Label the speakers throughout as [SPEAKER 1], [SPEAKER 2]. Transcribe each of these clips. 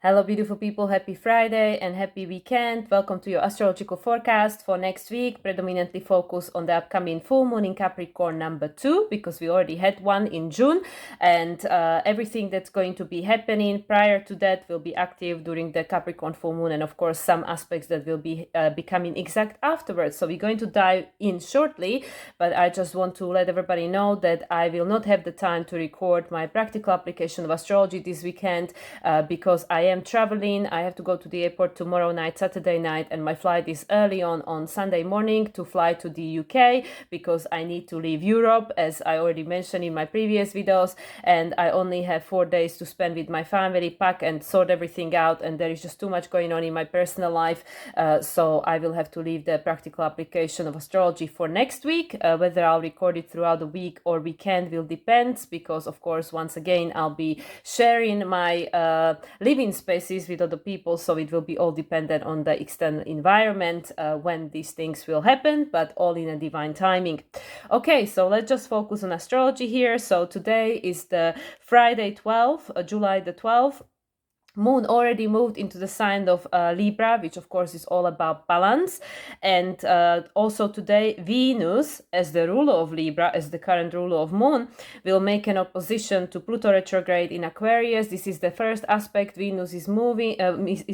[SPEAKER 1] Hello, beautiful people. Happy Friday and happy weekend. Welcome to your astrological forecast for next week. Predominantly focus on the upcoming full moon in Capricorn number 2, because we already had one in June. And everything that's going to be happening prior to that will be active during the Capricorn full moon. And of course, some aspects that will be becoming exact afterwards. So we're going to dive in shortly, but I just want to let everybody know that I will not have the time to record my practical application of astrology this weekend because I am traveling. I have to go to the airport tomorrow night, Saturday night, and my flight is early on Sunday morning to fly to the UK because I need to leave Europe, as I already mentioned in my previous videos, and I only have 4 days to spend with my family, pack and sort everything out, and there is just too much going on in my personal life, so I will have to leave the practical application of astrology for next week. Whether I'll record it throughout the week or weekend will depend, because of course, once again, I'll be sharing my living spaces with other people, so it will be all dependent on the external environment when these things will happen, but all in a divine timing. Okay, so let's just focus on astrology here. So today is the Friday 12th, July the 12th. Moon already moved into the sign of Libra, which of course is all about balance. And also today, Venus, as the ruler of Libra, as the current ruler of Moon, will make an opposition to Pluto retrograde in Aquarius. This is the first aspect Venus is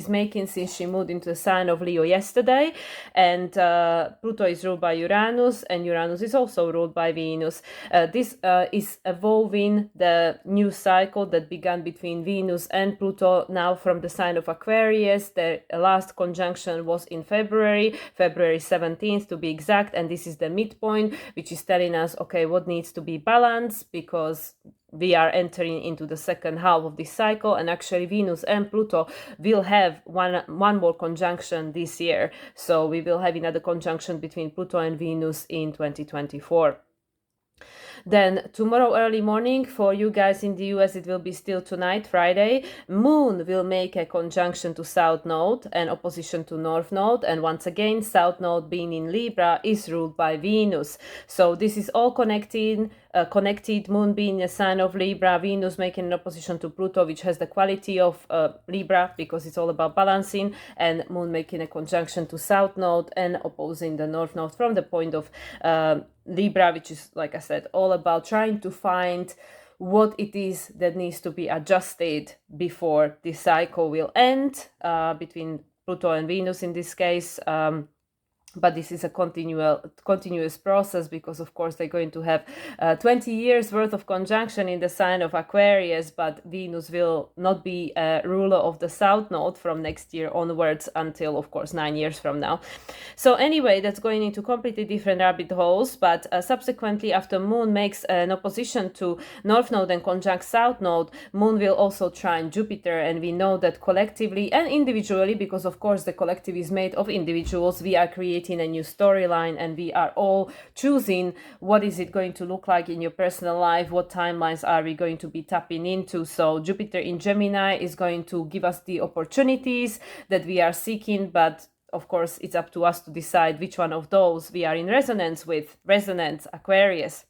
[SPEAKER 1] making since she moved into the sign of Leo yesterday. And Pluto is ruled by Uranus, and Uranus is also ruled by Venus. This is evolving the new cycle that began between Venus and Pluto now from the sign of Aquarius. The last conjunction was in February 17th to be exact, and this is the midpoint, which is telling us, okay, what needs to be balanced, because we are entering into the second half of this cycle, and actually Venus and Pluto will have one more conjunction this year. So we will have another conjunction between Pluto and Venus in 2024. Then tomorrow early morning for you guys in the US, it will be still tonight, Friday. Moon will make a conjunction to South Node and opposition to North Node. And once again, South Node being in Libra is ruled by Venus. So this is all connected. Moon being a sign of Libra, Venus making an opposition to Pluto, which has the quality of Libra because it's all about balancing, and Moon making a conjunction to South Node and opposing the North Node from the point of Libra, which is, like I said, all about trying to find what it is that needs to be adjusted before this cycle will end between Pluto and Venus in this case. But this is a continuous process, because of course they're going to have 20 years worth of conjunction in the sign of Aquarius, but Venus will not be a ruler of the South Node from next year onwards until, of course, 9 years from now. So anyway, that's going into completely different rabbit holes, but subsequently, after Moon makes an opposition to North Node and conjunct South Node, Moon will also trine Jupiter, and we know that collectively and individually, because of course the collective is made of individuals, we are creating a new storyline, and we are all choosing what is it going to look like in your personal life, what timelines are we going to be tapping into. So Jupiter in Gemini is going to give us the opportunities that we are seeking, but of course it's up to us to decide which one of those we are in resonance with. Resonance Aquarius.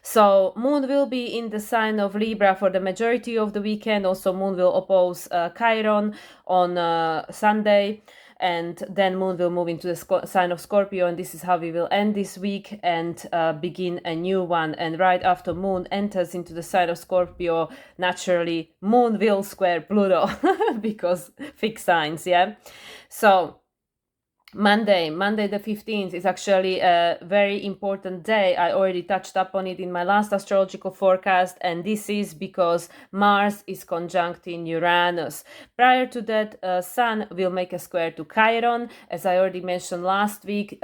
[SPEAKER 1] So Moon will be in the sign of Libra for the majority of the weekend. Also Moon will oppose Chiron on Sunday, and then Moon will move into the sign of Scorpio, and this is how we will end this week and begin a new one. And right after Moon enters into the sign of Scorpio, naturally Moon will square Pluto because fixed signs, yeah? So Monday the 15th is actually a very important day. I already touched up on it in my last astrological forecast, and this is because Mars is conjuncting Uranus. Prior to that, Sun will make a square to Chiron. As I already mentioned last week,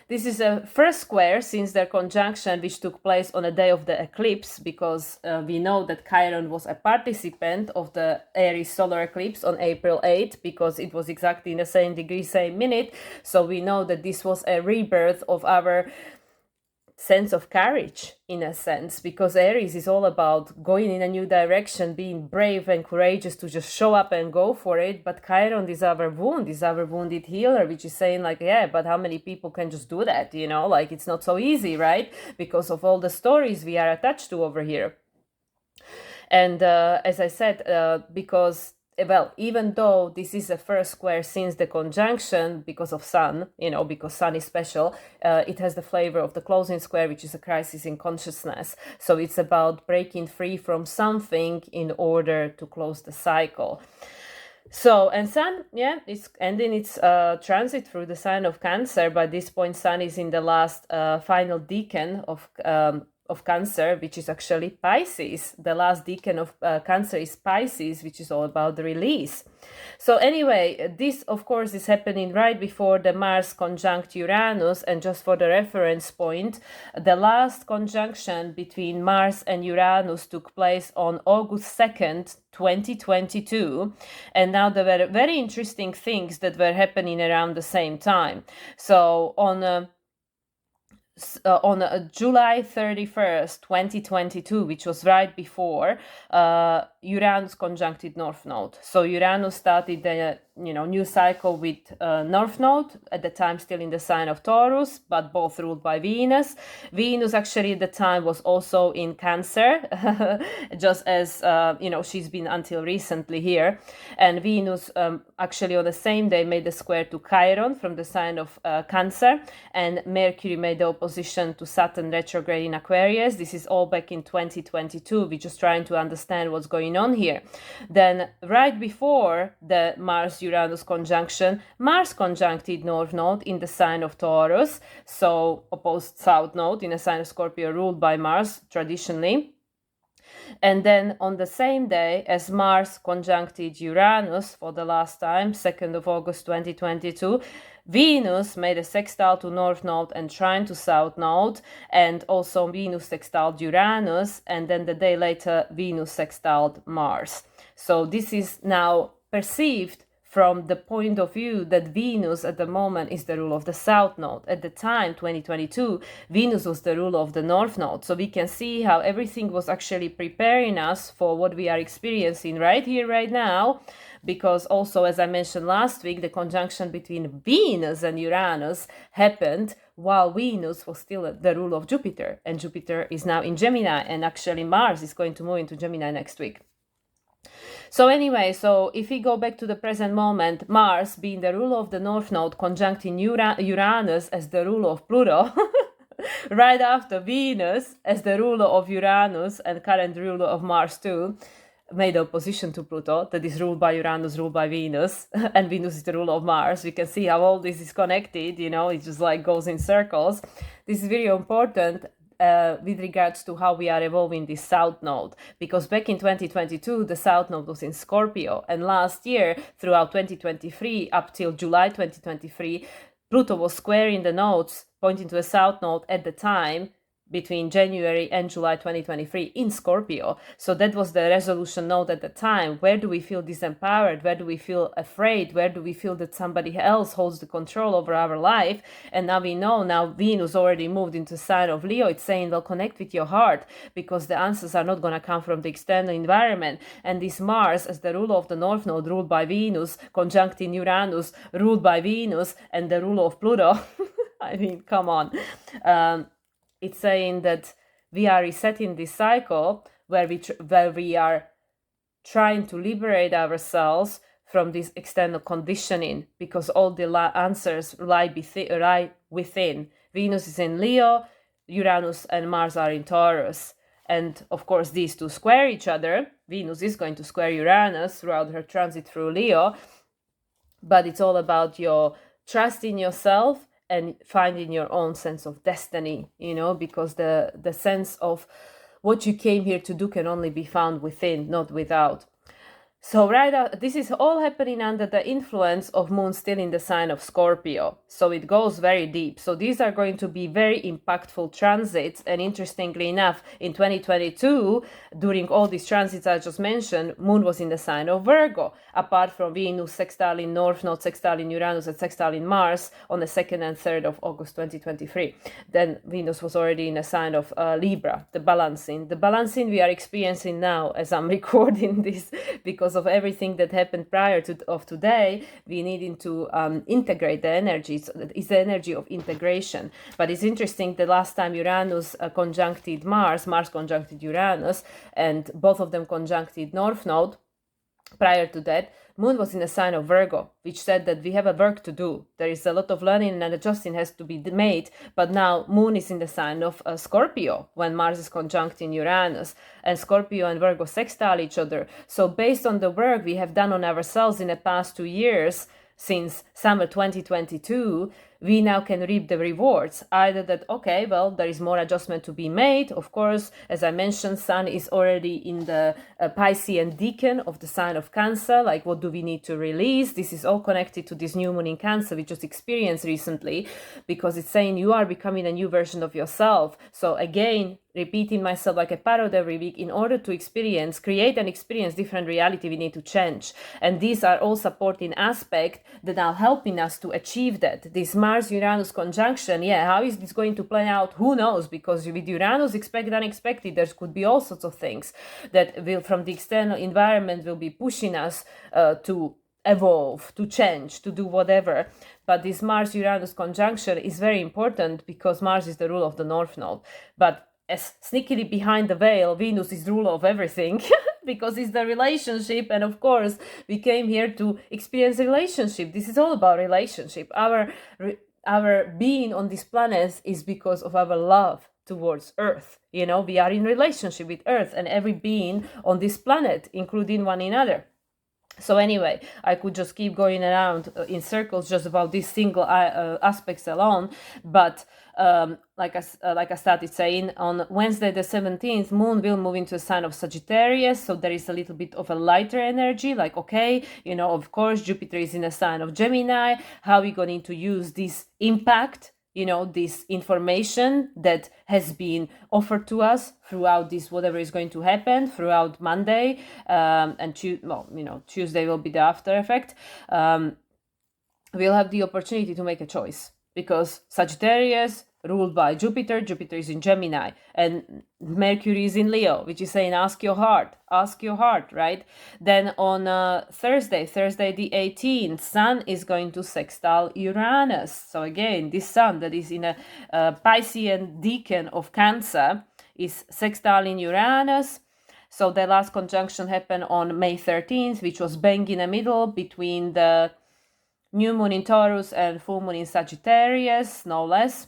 [SPEAKER 1] this is a first square since their conjunction, which took place on a day of the eclipse, because we know that Chiron was a participant of the Aries solar eclipse on April 8th, because it was exactly in the same degree, same minute. So we know that this was a rebirth of our sense of courage, in a sense, because Aries is all about going in a new direction, being brave and courageous to just show up and go for it. But Chiron is our wounded healer, which is saying like, yeah, but how many people can just do that? You know, like it's not so easy, right? Because of all the stories we are attached to over here. And as I said, because well, even though this is the first square since the conjunction, because of Sun, because Sun is special, it has the flavor of the closing square, which is a crisis in consciousness. So it's about breaking free from something in order to close the cycle. So, and Sun, it's ending its transit through the sign of Cancer. By this point, Sun is in the last final decan of Cancer, which is actually Pisces. The last decan of Cancer is Pisces, which is all about the release. So anyway, this of course is happening right before the Mars conjunct Uranus, and just for the reference point, the last conjunction between Mars and Uranus took place on August 2nd, 2022, and now there were very interesting things that were happening around the same time. So on July 31st, 2022, which was right before, Uranus conjuncted North Node. So Uranus started the new cycle with North Node, at the time still in the sign of Taurus, but both ruled by Venus. Venus actually at the time was also in Cancer, just as she's been until recently here. And Venus actually on the same day made a square to Chiron from the sign of Cancer, and Mercury made the opposition to Saturn retrograde in Aquarius. This is all back in 2022. We're just trying to understand what's going on here. Then right before the Mars-Uranus conjunction, Mars conjuncted North Node in the sign of Taurus, so opposed South Node in a sign of Scorpio ruled by Mars traditionally. And then on the same day as Mars conjuncted Uranus for the last time, 2nd of August 2022, Venus made a sextile to North Node and trine to South Node, and also Venus sextiled Uranus, and then the day later Venus sextiled Mars. So this is now perceived from the point of view that Venus at the moment is the rule of the South Node. At the time, 2022, Venus was the ruler of the North Node. So we can see how everything was actually preparing us for what we are experiencing right here, right now. Because also, as I mentioned last week, the conjunction between Venus and Uranus happened while Venus was still the ruler of Jupiter. And Jupiter is now in Gemini, and actually Mars is going to move into Gemini next week. So anyway, so if we go back to the present moment, Mars being the ruler of the North Node conjuncting Uranus as the ruler of Pluto, right after Venus as the ruler of Uranus and current ruler of Mars too, made opposition to Pluto, that is ruled by Uranus, ruled by Venus, and Venus is the ruler of Mars. We can see how all this is connected, it just like goes in circles. This is very important with regards to how we are evolving this South Node, because back in 2022 the South Node was in Scorpio, and last year throughout 2023 up till July 2023 Pluto was squaring the nodes pointing to the South Node at the time between January and July 2023 in Scorpio. So that was the resolution node at the time. Where do we feel disempowered? Where do we feel afraid? Where do we feel that somebody else holds the control over our life? And now we know, now Venus already moved into sign of Leo. It's saying, well, connect with your heart, because the answers are not going to come from the external environment. And this Mars, as the ruler of the North Node, ruled by Venus, conjuncting Uranus, ruled by Venus, and the ruler of Pluto. I mean, come on. It's saying that we are resetting this cycle where we are trying to liberate ourselves from this external conditioning, because all the answers lie within. Venus is in Leo, Uranus and Mars are in Taurus. And of course, these two square each other. Venus is going to square Uranus throughout her transit through Leo. But it's all about your trust in yourself and finding your own sense of destiny, because the sense of what you came here to do can only be found within, not without. So this is all happening under the influence of Moon still in the sign of Scorpio. So it goes very deep. So these are going to be very impactful transits. And interestingly enough, in 2022, during all these transits I just mentioned, Moon was in the sign of Virgo. Apart from Venus sextile in North Node, sextile in Uranus, and sextile in Mars on the 2nd and 3rd of August 2023. Then Venus was already in a sign of Libra, the balancing. The balancing we are experiencing now as I'm recording this, because of everything that happened prior to of today, we needing to integrate the energies. It's the energy of integration. But it's interesting, the last time Uranus conjuncted Mars conjuncted Uranus, and both of them conjuncted North Node. Prior to that, Moon was in a sign of Virgo, which said that we have a work to do. There is a lot of learning and adjusting has to be made. But now Moon is in the sign of Scorpio when Mars is conjuncting Uranus, and Scorpio and Virgo sextile each other. So based on the work we have done on ourselves in the past 2 years, since summer 2022, we now can reap the rewards. Either that, okay, well, there is more adjustment to be made. Of course, as I mentioned, Sun is already in the Piscean decan of the sign of Cancer. Like, what do we need to release? This is all connected to this new moon in Cancer we just experienced recently, because it's saying you are becoming a new version of yourself. So again, repeating myself like a parrot every week, in order to create and experience different reality, we need to change. And these are all supporting aspects that are helping us to achieve that. This Mars-Uranus conjunction, how is this going to play out? Who knows? Because with Uranus, expect unexpected. There could be all sorts of things that will, from the external environment, will be pushing us to evolve, to change, to do whatever. But this Mars-Uranus conjunction is very important because Mars is the ruler of the North Node. But as sneakily behind the veil, Venus is ruler of everything because it's the relationship. And of course, we came here to experience relationship. This is all about relationship. Our being on this planet is because of our love towards Earth. We are in relationship with Earth and every being on this planet, including one another. So anyway, I could just keep going around in circles just about these single aspects alone. But like I started saying, on Wednesday the 17th, Moon will move into a sign of Sagittarius. So there is a little bit of a lighter energy. Like, okay, of course, Jupiter is in a sign of Gemini. How are we going to use this impact? This information that has been offered to us throughout this, whatever is going to happen throughout Monday, and Tuesday will be the after effect. We'll have the opportunity to make a choice, because Sagittarius, ruled by Jupiter is in Gemini, and Mercury is in Leo, which is saying ask your heart, right? Then on Thursday the 18th, Sun is going to sextile Uranus. So again, this Sun that is in a Piscean decan of Cancer is sextiling Uranus. So the last conjunction happened on May 13th, which was bang in the middle between the new moon in Taurus and full moon in Sagittarius, no less.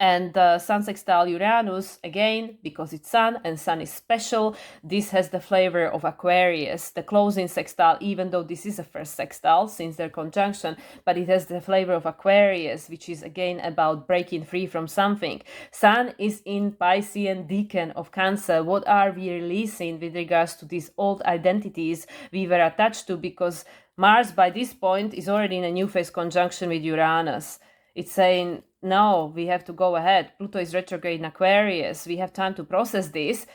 [SPEAKER 1] And Sun sextile Uranus, again, because it's Sun and Sun is special, this has the flavor of Aquarius, the closing sextile, even though this is a first sextile since their conjunction, but it has the flavor of Aquarius, which is again about breaking free from something. Sun is in Piscean decan of Cancer. What are we releasing with regards to these old identities we were attached to? Because Mars by this point is already in a new phase conjunction with Uranus. It's saying, no, we have to go ahead. Pluto is retrograde in Aquarius. We have time to process this.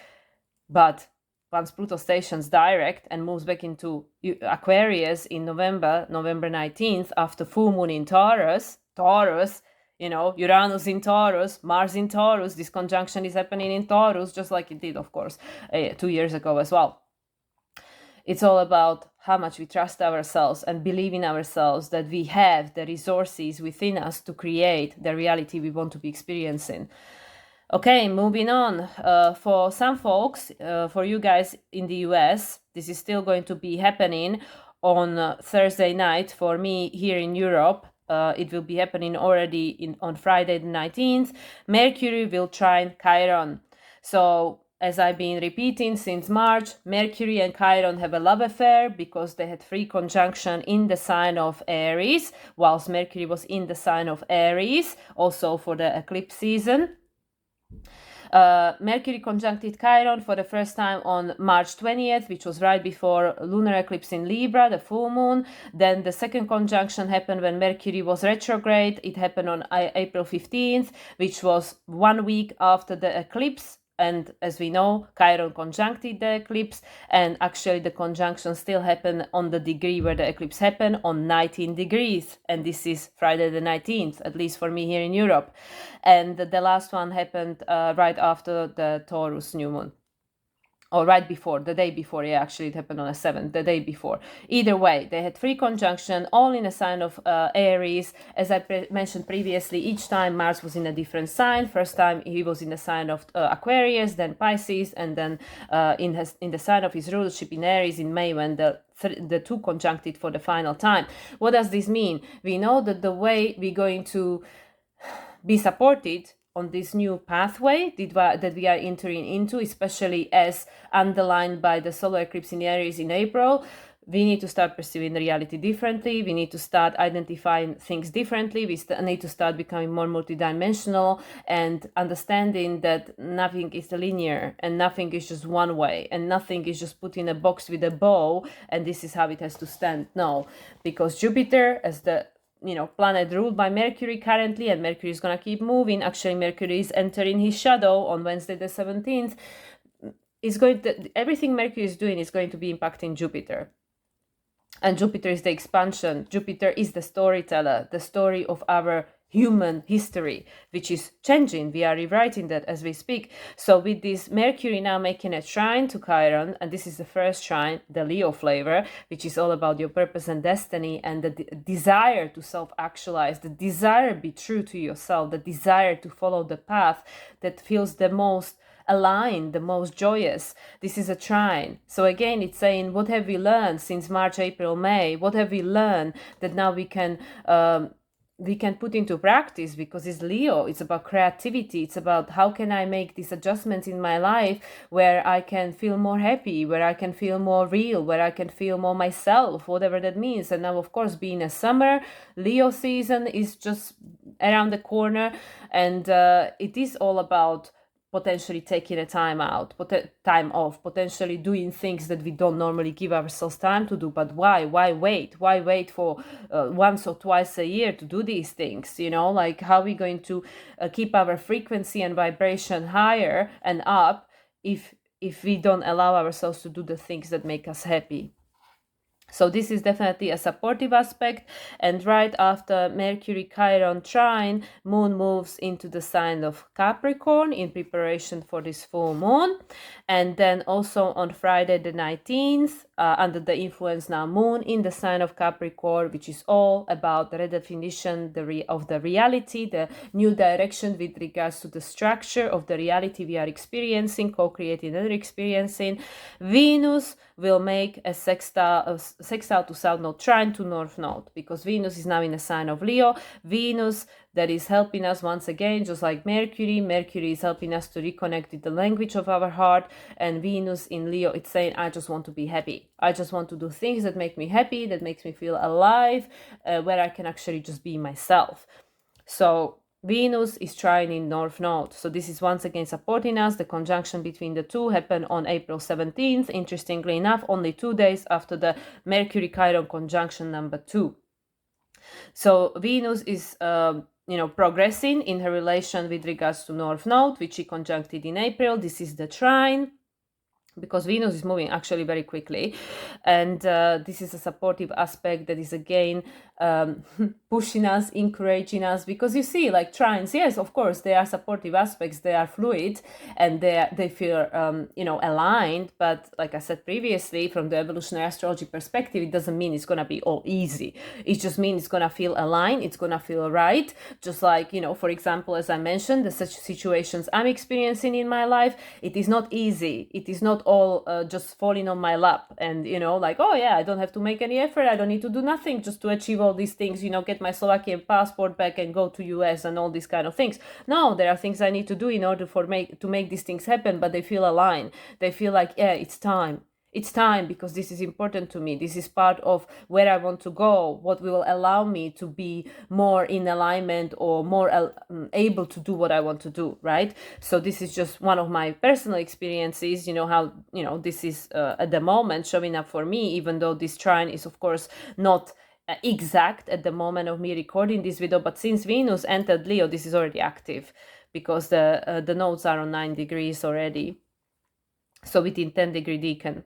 [SPEAKER 1] But once Pluto stations direct and moves back into Aquarius in November 19th, after full moon in Taurus, Uranus in Taurus, Mars in Taurus, this conjunction is happening in Taurus, just like it did, of course, 2 years ago as well. It's all about how much we trust ourselves and believe in ourselves that we have the resources within us to create the reality we want to be experiencing. Okay, moving on. For some folks, for you guys in the US, this is still going to be happening on Thursday night. For me here in Europe, it will be happening already on Friday the 19th. Mercury will trine Chiron. So, as I've been repeating since March, Mercury and Chiron have a love affair because they had free conjunction in the sign of Aries, whilst Mercury was in the sign of Aries, also for the eclipse season. Mercury conjuncted Chiron for the first time on March 20th, which was right before lunar eclipse in Libra, the full moon. Then the second conjunction happened when Mercury was retrograde. It happened on April 15th, which was 1 week after the eclipse. And as we know, Chiron conjuncted the eclipse, and actually the conjunction still happened on the degree where the eclipse happened, on 19 degrees. And this is Friday the 19th, at least for me here in Europe. And the last one happened right after the Taurus new moon. or right before, the day before. Yeah, actually it happened on the 7th, the day before. Either way, they had 3 conjunction, all in a sign of Aries. As I mentioned previously, each time Mars was in a different sign. First time he was in the sign of Aquarius, then Pisces, and then in the sign of his rulership in Aries in May, when the 2 conjuncted for the final time. What does this mean? We know that the way we're going to be supported on this new pathway that we are entering into, especially as underlined by the solar eclipse in Aries in April. We need to start perceiving the reality differently. We need to start identifying things differently. We need to start becoming more multidimensional and understanding that nothing is linear and nothing is just one way and nothing is just put in a box with a bow and this is how it has to stand. No, because Jupiter, as the planet ruled by Mercury currently, and Mercury is going to keep moving. Actually, Mercury is entering his shadow on Wednesday the 17th. Everything Mercury is doing is going to be impacting Jupiter. And Jupiter is the expansion. Jupiter is the storyteller, the story of our human history, which is changing. We are rewriting that as we speak. So with this Mercury now making a trine to Chiron, and this is the first trine, the Leo flavor, which is all about your purpose and destiny and the desire to self-actualize, the desire to be true to yourself, the desire to follow the path that feels the most aligned, the most joyous. This is a trine. So again, it's saying, what have we learned since March, April, May? What have we learned that now we can put into practice? Because it's Leo, it's about creativity, it's about how can I make these adjustments in my life where I can feel more happy, where I can feel more real, where I can feel more myself, whatever that means. And now, of course, being a summer, Leo season is just around the corner, and it is all about potentially taking a time off, potentially doing things that we don't normally give ourselves time to do. But why wait for once or twice a year to do these things? Like, how are we going to keep our frequency and vibration higher and up if we don't allow ourselves to do the things that make us happy? So this is definitely a supportive aspect. And right after Mercury Chiron trine, Moon moves into the sign of Capricorn in preparation for this full moon. And then also on Friday the 19th, under the influence now Moon in the sign of Capricorn, which is all about the redefinition of the reality, the new direction with regards to the structure of the reality we are experiencing, co-creating and experiencing. Venus will make a sextile to South Node trine to North Node, because Venus is now in a sign of Leo. Venus, that is helping us once again, just like Mercury. Mercury is helping us to reconnect with the language of our heart. And Venus in Leo, it's saying, I just want to be happy. I just want to do things that make me happy, that makes me feel alive, where I can actually just be myself. So Venus is trining North Node. So this is once again supporting us. The conjunction between the two happened on April 17th. Interestingly enough, only 2 days after the Mercury Chiron conjunction number 2. So Venus is progressing in her relation with regards to North Node, which she conjuncted in April. This is the trine, because Venus is moving actually very quickly. And this is a supportive aspect that is again pushing us, encouraging us, because you see, like trines, yes, of course, they are supportive aspects, they are fluid, and they feel aligned. But like I said previously, from the evolutionary astrology perspective, it doesn't mean it's gonna be all easy. It just means it's gonna feel aligned, it's gonna feel right. Just like, for example, as I mentioned, the such situations I'm experiencing in my life, it is not easy. It is not all just falling on my lap and like, oh yeah, I don't have to make any effort, I don't need to do nothing just to achieve all these things, get my Slovakian passport back and go to US and all these kind of things. No, there are things I need to do in order to make these things happen, but they feel aligned. They feel like, yeah, it's time. It's time, because this is important to me. This is part of where I want to go, what will allow me to be more in alignment or more able to do what I want to do, right? So this is just one of my personal experiences, how, this is at the moment showing up for me, even though this trine is, of course, not exact at the moment of me recording this video. But since Venus entered Leo, this is already active, because the nodes are on 9 degrees already. So within 10-degree decan.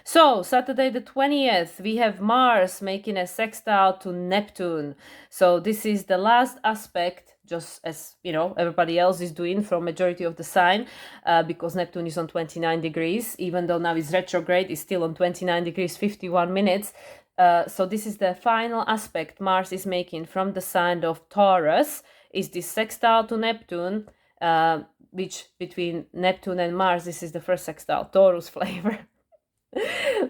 [SPEAKER 1] So Saturday the 20th, we have Mars making a sextile to Neptune. So this is the last aspect just as, you know, everybody else is doing from majority of the sign, because Neptune is on 29 degrees, even though now it's retrograde, it's still on 29 degrees, 51 minutes. So this is the final aspect Mars is making from the sign of Taurus, is this sextile to Neptune, which between Neptune and Mars, this is the first sextile, Taurus flavor.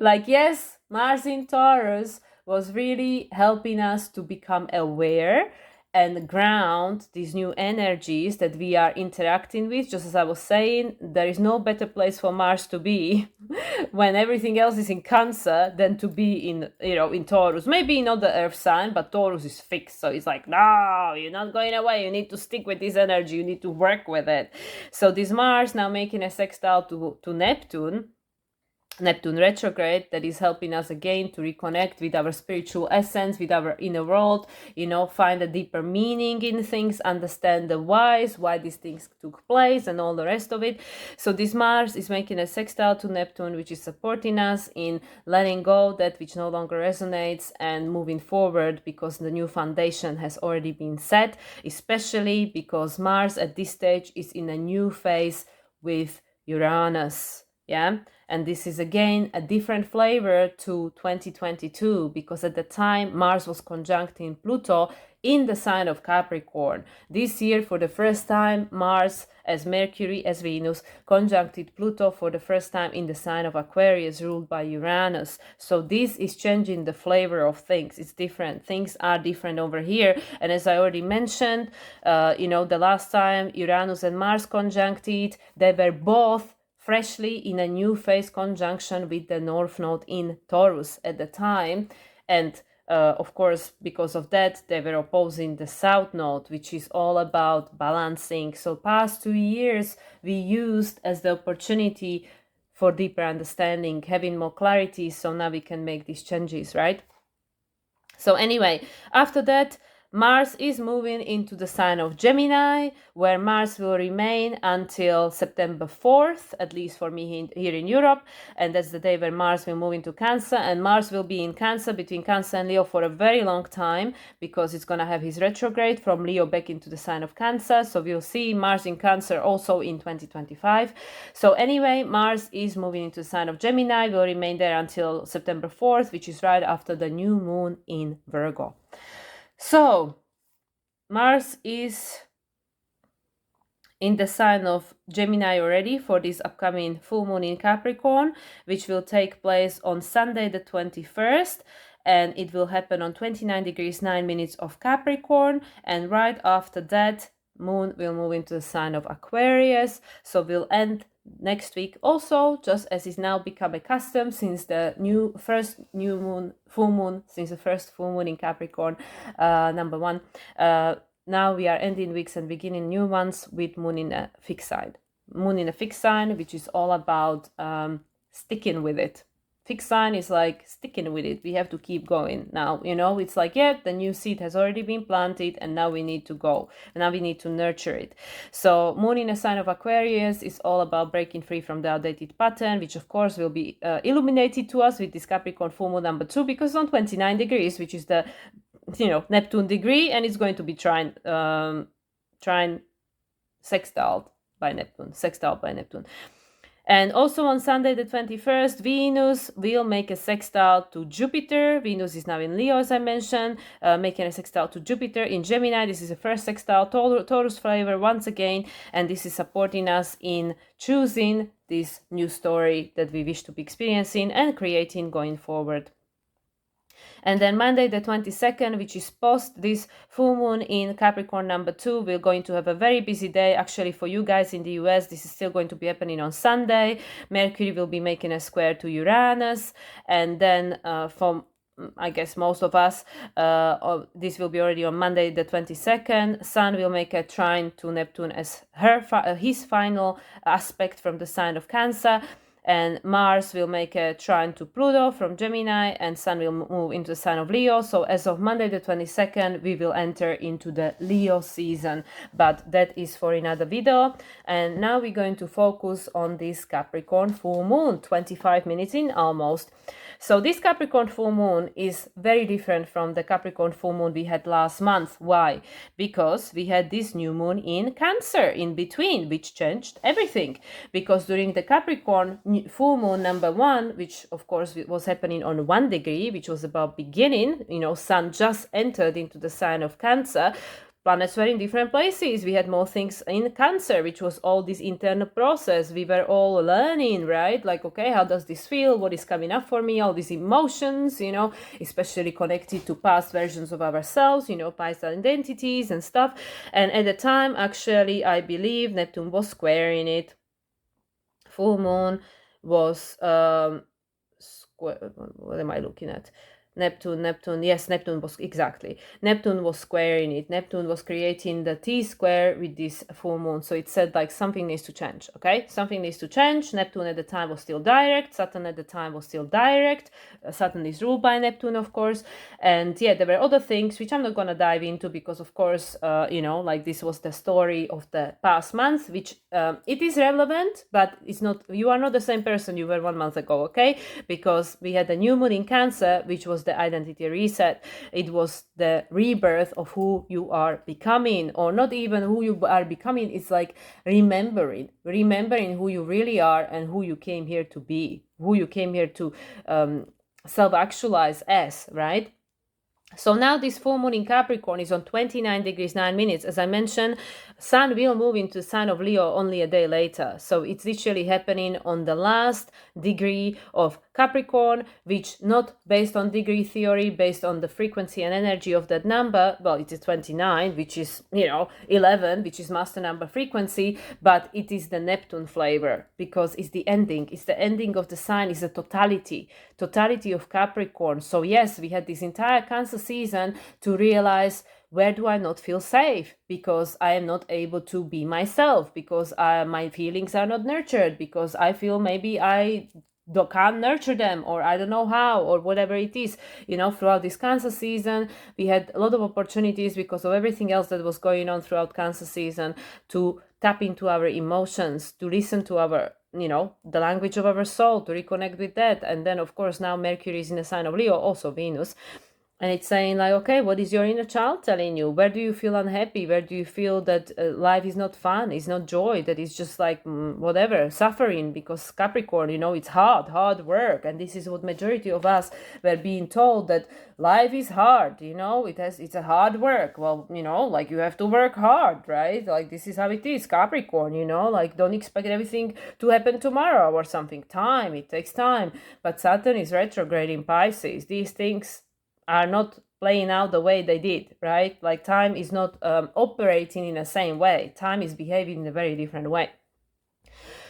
[SPEAKER 1] Like, yes, Mars in Taurus was really helping us to become aware and ground these new energies that we are interacting with. Just as I was saying, there is no better place for Mars to be when everything else is in Cancer than to be in, you know, in Taurus. Maybe not the Earth sign, but Taurus is fixed. So it's like, no, you're not going away. You need to stick with this energy. You need to work with it. So this Mars now making a sextile to Neptune retrograde, that is helping us again to reconnect with our spiritual essence, with our inner world, you know, find a deeper meaning in things, understand the whys, why these things took place, and all the rest of it. So this Mars is making a sextile to Neptune, which is supporting us in letting go that which no longer resonates and moving forward, because the new foundation has already been set, especially because Mars at this stage is in a new phase with Uranus. Yeah, and this is again a different flavor to 2022, because at the time Mars was conjuncting Pluto in the sign of Capricorn. This year, for the first time, Mars as Mercury, as Venus, conjuncted Pluto for the first time in the sign of Aquarius, ruled by Uranus. So this is changing the flavor of things. It's different. Things are different over here. And as I already mentioned, you know, the last time Uranus and Mars conjuncted, they were both freshly in a new phase conjunction with the North Node in Taurus at the time. And of course, because of that, they were opposing the South Node, which is all about balancing. So past 2 years, we used as the opportunity for deeper understanding, having more clarity. So now we can make these changes, right? So anyway, after that, Mars is moving into the sign of Gemini, where Mars will remain until September 4th, at least for me here in Europe. And that's the day where Mars will move into Cancer. And Mars will be in Cancer, between Cancer and Leo, for a very long time, because it's going to have his retrograde from Leo back into the sign of Cancer. So we'll see Mars in Cancer also in 2025. So anyway, Mars is moving into the sign of Gemini, will remain there until September 4th, which is right after the new moon in Virgo. So Mars is in the sign of Gemini already for this upcoming full moon in Capricorn, which will take place on Sunday the 21st, and it will happen on 29 degrees 9 minutes of Capricorn, and right after that moon will move into the sign of Aquarius. So we'll end next week also, just as is now become a custom since the first full moon in Capricorn, number one. Now we are ending weeks and beginning new ones with moon in a fixed sign. Moon in a fixed sign, which is all about sticking with it. Fixed sign is like sticking with it. We have to keep going. Now, you know, it's like, yeah, the new seed has already been planted and now we need to go. Now we need to nurture it. So moon in a sign of Aquarius is all about breaking free from the outdated pattern, which of course will be illuminated to us with this Capricorn Full Moon number 2, because it's on 29 degrees, which is the, you know, Neptune degree, and it's going to be trine sextile by Neptune. And also on Sunday the 21st, Venus will make a sextile to Jupiter. Venus is now in Leo, as I mentioned, making a sextile to Jupiter in Gemini. This is the first sextile, Taurus flavor once again, and this is supporting us in choosing this new story that we wish to be experiencing and creating going forward. And then Monday the 22nd, which is post this full moon in Capricorn number 2, we're going to have a very busy day. Actually, for you guys in the US, this is still going to be happening on Sunday. Mercury will be making a square to Uranus. And then from, I guess, most of us, this will be already on Monday the 22nd. Sun will make a trine to Neptune as his final aspect from the sign of Cancer. and Mars will make a trine to Pluto from Gemini, and Sun will move into the sign of Leo. So as of Monday the 22nd, we will enter into the Leo season, but that is for another video. And now we're going to focus on this Capricorn full moon, 25 minutes in almost. So this Capricorn full moon is very different from the Capricorn full moon we had last month. Why? Because we had this new moon in Cancer in between, which changed everything. Because during the Capricorn full moon number 1, which of course was happening on 1 degree, which was about beginning, Sun just entered into the sign of Cancer, planets were in different places. We had more things in Cancer, which was all this internal process. We were all learning, right? Like, okay, how does this feel? What is coming up for me? All these emotions, especially connected to past versions of ourselves, past identities and stuff. And at the time, actually, I believe Neptune was squaring it. Full moon was, what am I looking at? Neptune, yes, Neptune was, exactly. Neptune was squaring it. Neptune was creating the T-square with this full moon. So it said like something needs to change, okay? Something needs to change. Neptune at the time was still direct. Saturn at the time was still direct. Saturn is ruled by Neptune, of course. And yeah, there were other things which I'm not going to dive into because, of course, like this was the story of the past month, which it is relevant, but it's not, you are not the same person you were 1 month ago, okay? Because we had the new moon in Cancer, which was the identity reset. It was the rebirth of who you are becoming, or not even who you are becoming. It's like remembering who you really are and who you came here to be, who you came here to self-actualize as, right? So now this full moon in Capricorn is on 29 degrees 9 minutes. As I mentioned, Sun will move into the sign of Leo only a day later. So it's literally happening on the last degree of Capricorn, which not based on degree theory, based on the frequency and energy of that number. Well, it is 29, which is, 11, which is master number frequency, but it is the Neptune flavor because it's the ending. It's the ending of the sign, is the totality of Capricorn. So yes, we had this entire Cancer season to realize, where do I not feel safe? Because I am not able to be myself, because my feelings are not nurtured, because I feel maybe I can't nurture them, or I don't know how, or whatever it is. Throughout this Cancer season, we had a lot of opportunities because of everything else that was going on throughout Cancer season to tap into our emotions, to listen to our the language of our soul, to reconnect with that. And then, of course, now Mercury is in the sign of Leo, also Venus. And it's saying like, okay, what is your inner child telling you? Where do you feel unhappy? Where do you feel that life is not fun, is not joy, that is just like whatever, suffering? Because Capricorn, it's hard work. And this is what majority of us were being told, that life is hard, it's a hard work. Well, like you have to work hard, right? Like this is how it is, Capricorn, like don't expect everything to happen tomorrow or something. It takes time. But Saturn is retrograde in Pisces. These things are not playing out the way they did, right? Like time is not operating in the same way. Time is behaving in a very different way.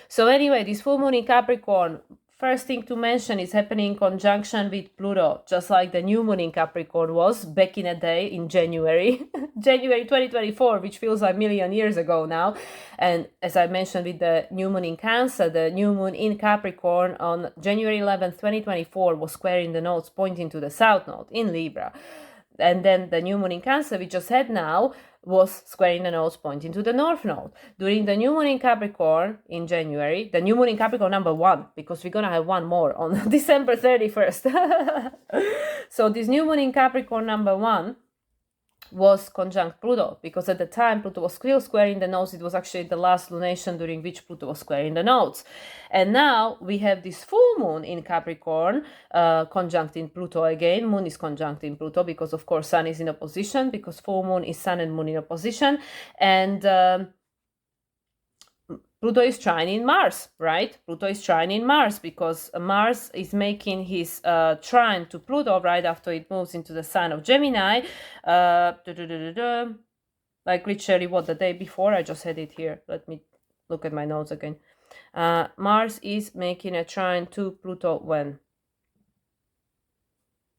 [SPEAKER 1] So anyway, this full moon in Capricorn, first thing to mention, is happening in conjunction with Pluto, just like the new moon in Capricorn was back in a day in January, January 2024, which feels like a million years ago now. And as I mentioned with the new moon in Cancer, the new moon in Capricorn on January 11th, 2024 was squaring the nodes pointing to the south node in Libra. And then the new moon in Cancer we just had now was squaring the nodes pointing to the north node. During the new moon in Capricorn in January, the new moon in Capricorn number 1, because we're going to have one more on December 31st. So this new moon in Capricorn number 1 was conjunct Pluto, because at the time Pluto was still squaring the nodes. It was actually the last lunation during which Pluto was squaring the nodes. And now we have this full moon in Capricorn conjunct in Pluto again. Moon is conjunct in Pluto because, of course, Sun is in opposition, because full moon is Sun and Moon in opposition. And Pluto is trining Mars, right? Pluto is trining Mars because Mars is making his trine to Pluto right after it moves into the sign of Gemini. Like literally what, the day before? I just had it here. Let me look at my notes again. Mars is making a trine to Pluto when?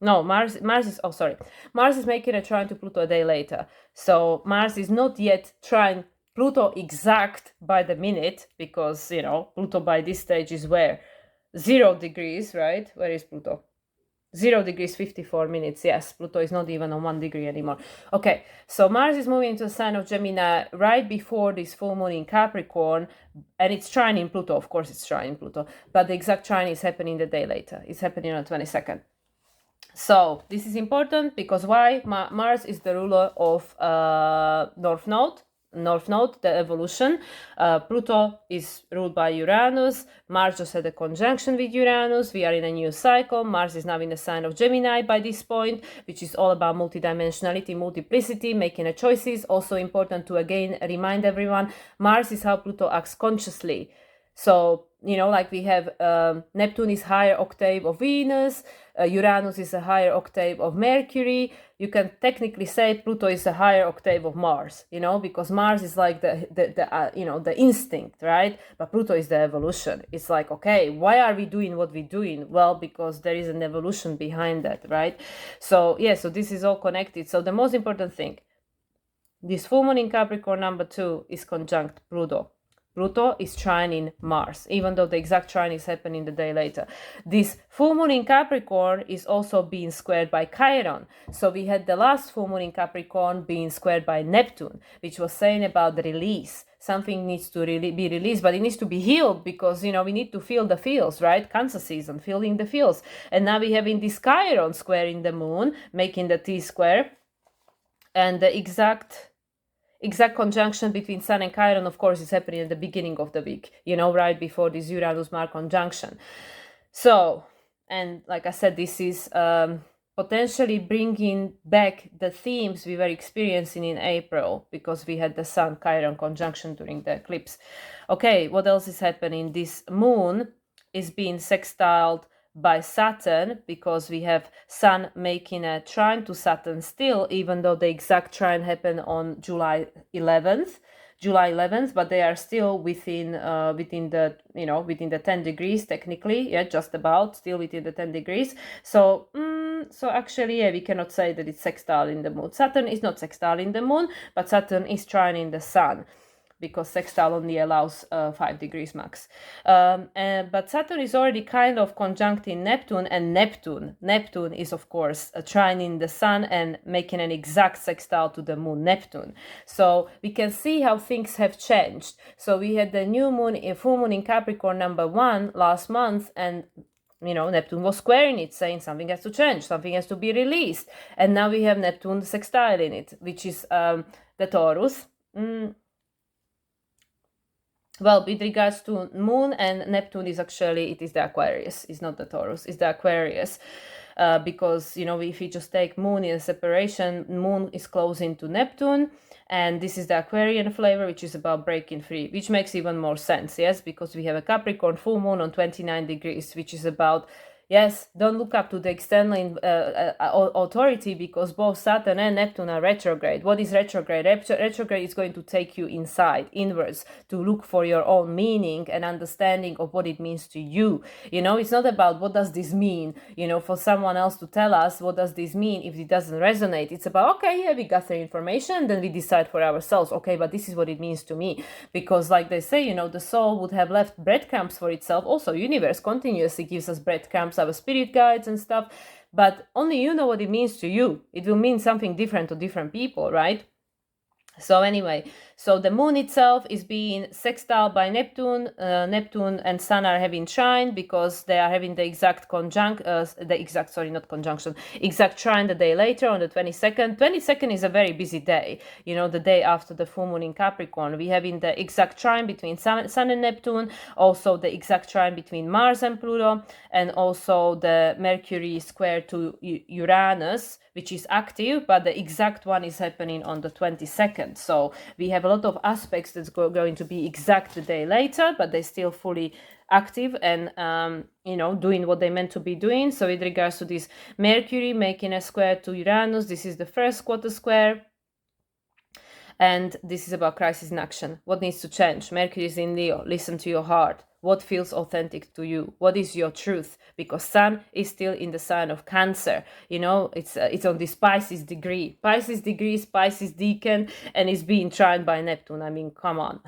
[SPEAKER 1] No, Mars is making a trine to Pluto a day later. So Mars is not yet trine Pluto exact by the minute, because, Pluto by this stage is where? 0 degrees, right? Where is Pluto? 0 degrees 54 minutes. Yes, Pluto is not even on 1 degree anymore. Okay, so Mars is moving into the sign of Gemini right before this full moon in Capricorn, and it's trining Pluto. Of course, it's trining Pluto, but the exact trine is happening the day later. It's happening on the 22nd. So this is important because why? Mars is the ruler of North Node, the evolution. Pluto is ruled by Uranus. Mars just had a conjunction with Uranus. We are in a new cycle. Mars is now in the sign of Gemini by this point, which is all about multidimensionality, multiplicity, making a choices. Also important to again remind everyone, Mars is how Pluto acts consciously. So, like we have Neptune is higher octave of Venus, Uranus is a higher octave of Mercury. You can technically say Pluto is a higher octave of Mars, because Mars is like the instinct, right? But Pluto is the evolution. It's like, okay, why are we doing what we're doing? Well, because there is an evolution behind that, right? So, so this is all connected. So the most important thing, this full moon in Capricorn number 2 is conjunct Pluto. Pluto is trining Mars, even though the exact trine is happening the day later. This full moon in Capricorn is also being squared by Chiron. So we had the last full moon in Capricorn being squared by Neptune, which was saying about the release. Something needs to really be released, but it needs to be healed because, we need to feel the feels, right? Cancer season, feeling the feels. And now we have in this Chiron squaring the moon, making the T-square. And the exact conjunction between Sun and Chiron, of course, is happening at the beginning of the week, right before this Uranus-Mars conjunction. So, and like I said, this is potentially bringing back the themes we were experiencing in April because we had the Sun-Chiron conjunction during the eclipse. Okay, what else is happening? This moon is being sextiled by Saturn because we have Sun making a trine to Saturn still, even though the exact trine happened on July 11th, but they are still within the 10 degrees technically, just about still within the 10 degrees. So actually, we cannot say that it's sextile in the moon. Saturn is not sextile in the moon, but Saturn is trining the Sun, because sextile only allows 5 degrees max. But Saturn is already kind of conjuncting Neptune, and Neptune is, of course, trining the Sun and making an exact sextile to the moon Neptune. So we can see how things have changed. So we had the new moon, full moon in Capricorn number 1 last month, and Neptune was squaring it, saying something has to change, something has to be released. And now we have Neptune sextile in it, which is the Taurus. Well, with regards to moon and Neptune is actually, it is the Aquarius, it's not the Taurus, it's the Aquarius. Because, if you just take moon in a separation, moon is closing to Neptune, and this is the Aquarian flavor, which is about breaking free, which makes even more sense, yes, because we have a Capricorn full moon on 29 degrees, which is about, yes, don't look up to the external authority because both Saturn and Neptune are retrograde. What is retrograde? Retrograde is going to take you inside, inwards, to look for your own meaning and understanding of what it means to you. It's not about what does this mean, for someone else to tell us what does this mean if it doesn't resonate. It's about, okay, yeah, we gather information, then we decide for ourselves, okay, but this is what it means to me. Because like they say, the soul would have left breadcrumbs for itself. Also, universe continuously gives us breadcrumbs, our spirit guides and stuff, but only you know what it means to you. It will mean something different to different people, right? So anyway, so the moon itself is being sextile by Neptune. Neptune and Sun are having trine because they are having the exact exact trine the day later on the 22nd. 22nd is a very busy day, the day after the full moon in Capricorn. We have in the exact trine between Sun and Neptune, also the exact trine between Mars and Pluto, and also the Mercury square to Uranus, which is active, but the exact one is happening on the 22nd. So we have a lot of aspects that's going to be exact the day later, but they're still fully active and, doing what they meant to be doing. So with regards to this Mercury making a square to Uranus, this is the first quarter square. And this is about crisis in action. What needs to change? Mercury is in Leo. Listen to your heart. What feels authentic to you? What is your truth? Because Sun is still in the sign of Cancer. It's on the Pisces degree. Pisces decan, and it's being trined by Neptune. I mean, come on.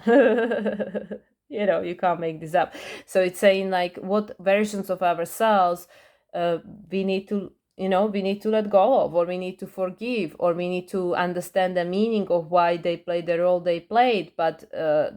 [SPEAKER 1] You can't make this up. So it's saying like what versions of ourselves we need to we need to let go of, or we need to forgive, or we need to understand the meaning of why they played the role they played, but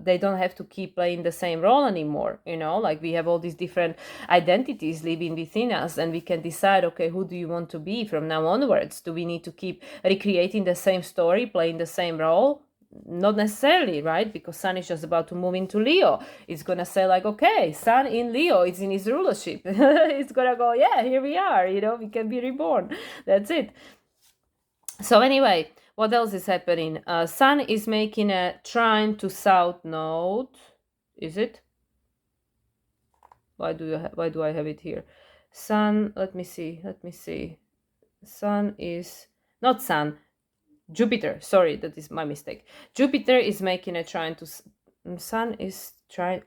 [SPEAKER 1] they don't have to keep playing the same role anymore. Like we have all these different identities living within us, and we can decide, okay, who do you want to be from now onwards? Do we need to keep recreating the same story, playing the same role? Not necessarily, right? Because Sun is just about to move into Leo. It's gonna say like, okay, Sun in Leo, it's in his rulership. It's gonna go, yeah, here we are, we can be reborn. That's it. So anyway, what else is happening? Sun is making a trine to South Node. Is it? Why do I have it here? Sun, let me see. Sun is not Sun. Jupiter, sorry, that is my mistake. Jupiter is making a trine to Sun is trying.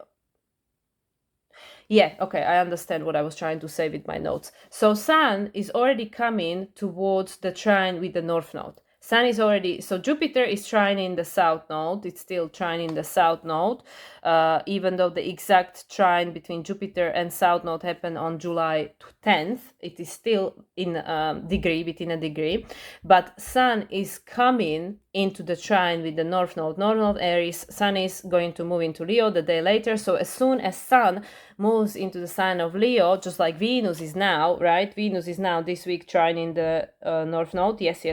[SPEAKER 1] Yeah, okay, I understand what I was trying to say with my notes. So Sun is already coming towards the trine with the North Node. Sun is already, so Jupiter is trining the South Node. It's still trining the South Node, even though the exact trine between Jupiter and South Node happened on July 10th. It is still in within a degree. But Sun is coming into the trine with the North Node. North Node Aries, Sun is going to move into Leo the day later. So as soon as Sun moves into the sign of Leo, just like Venus is now, right? Venus is now this week trining the North Node. Yes,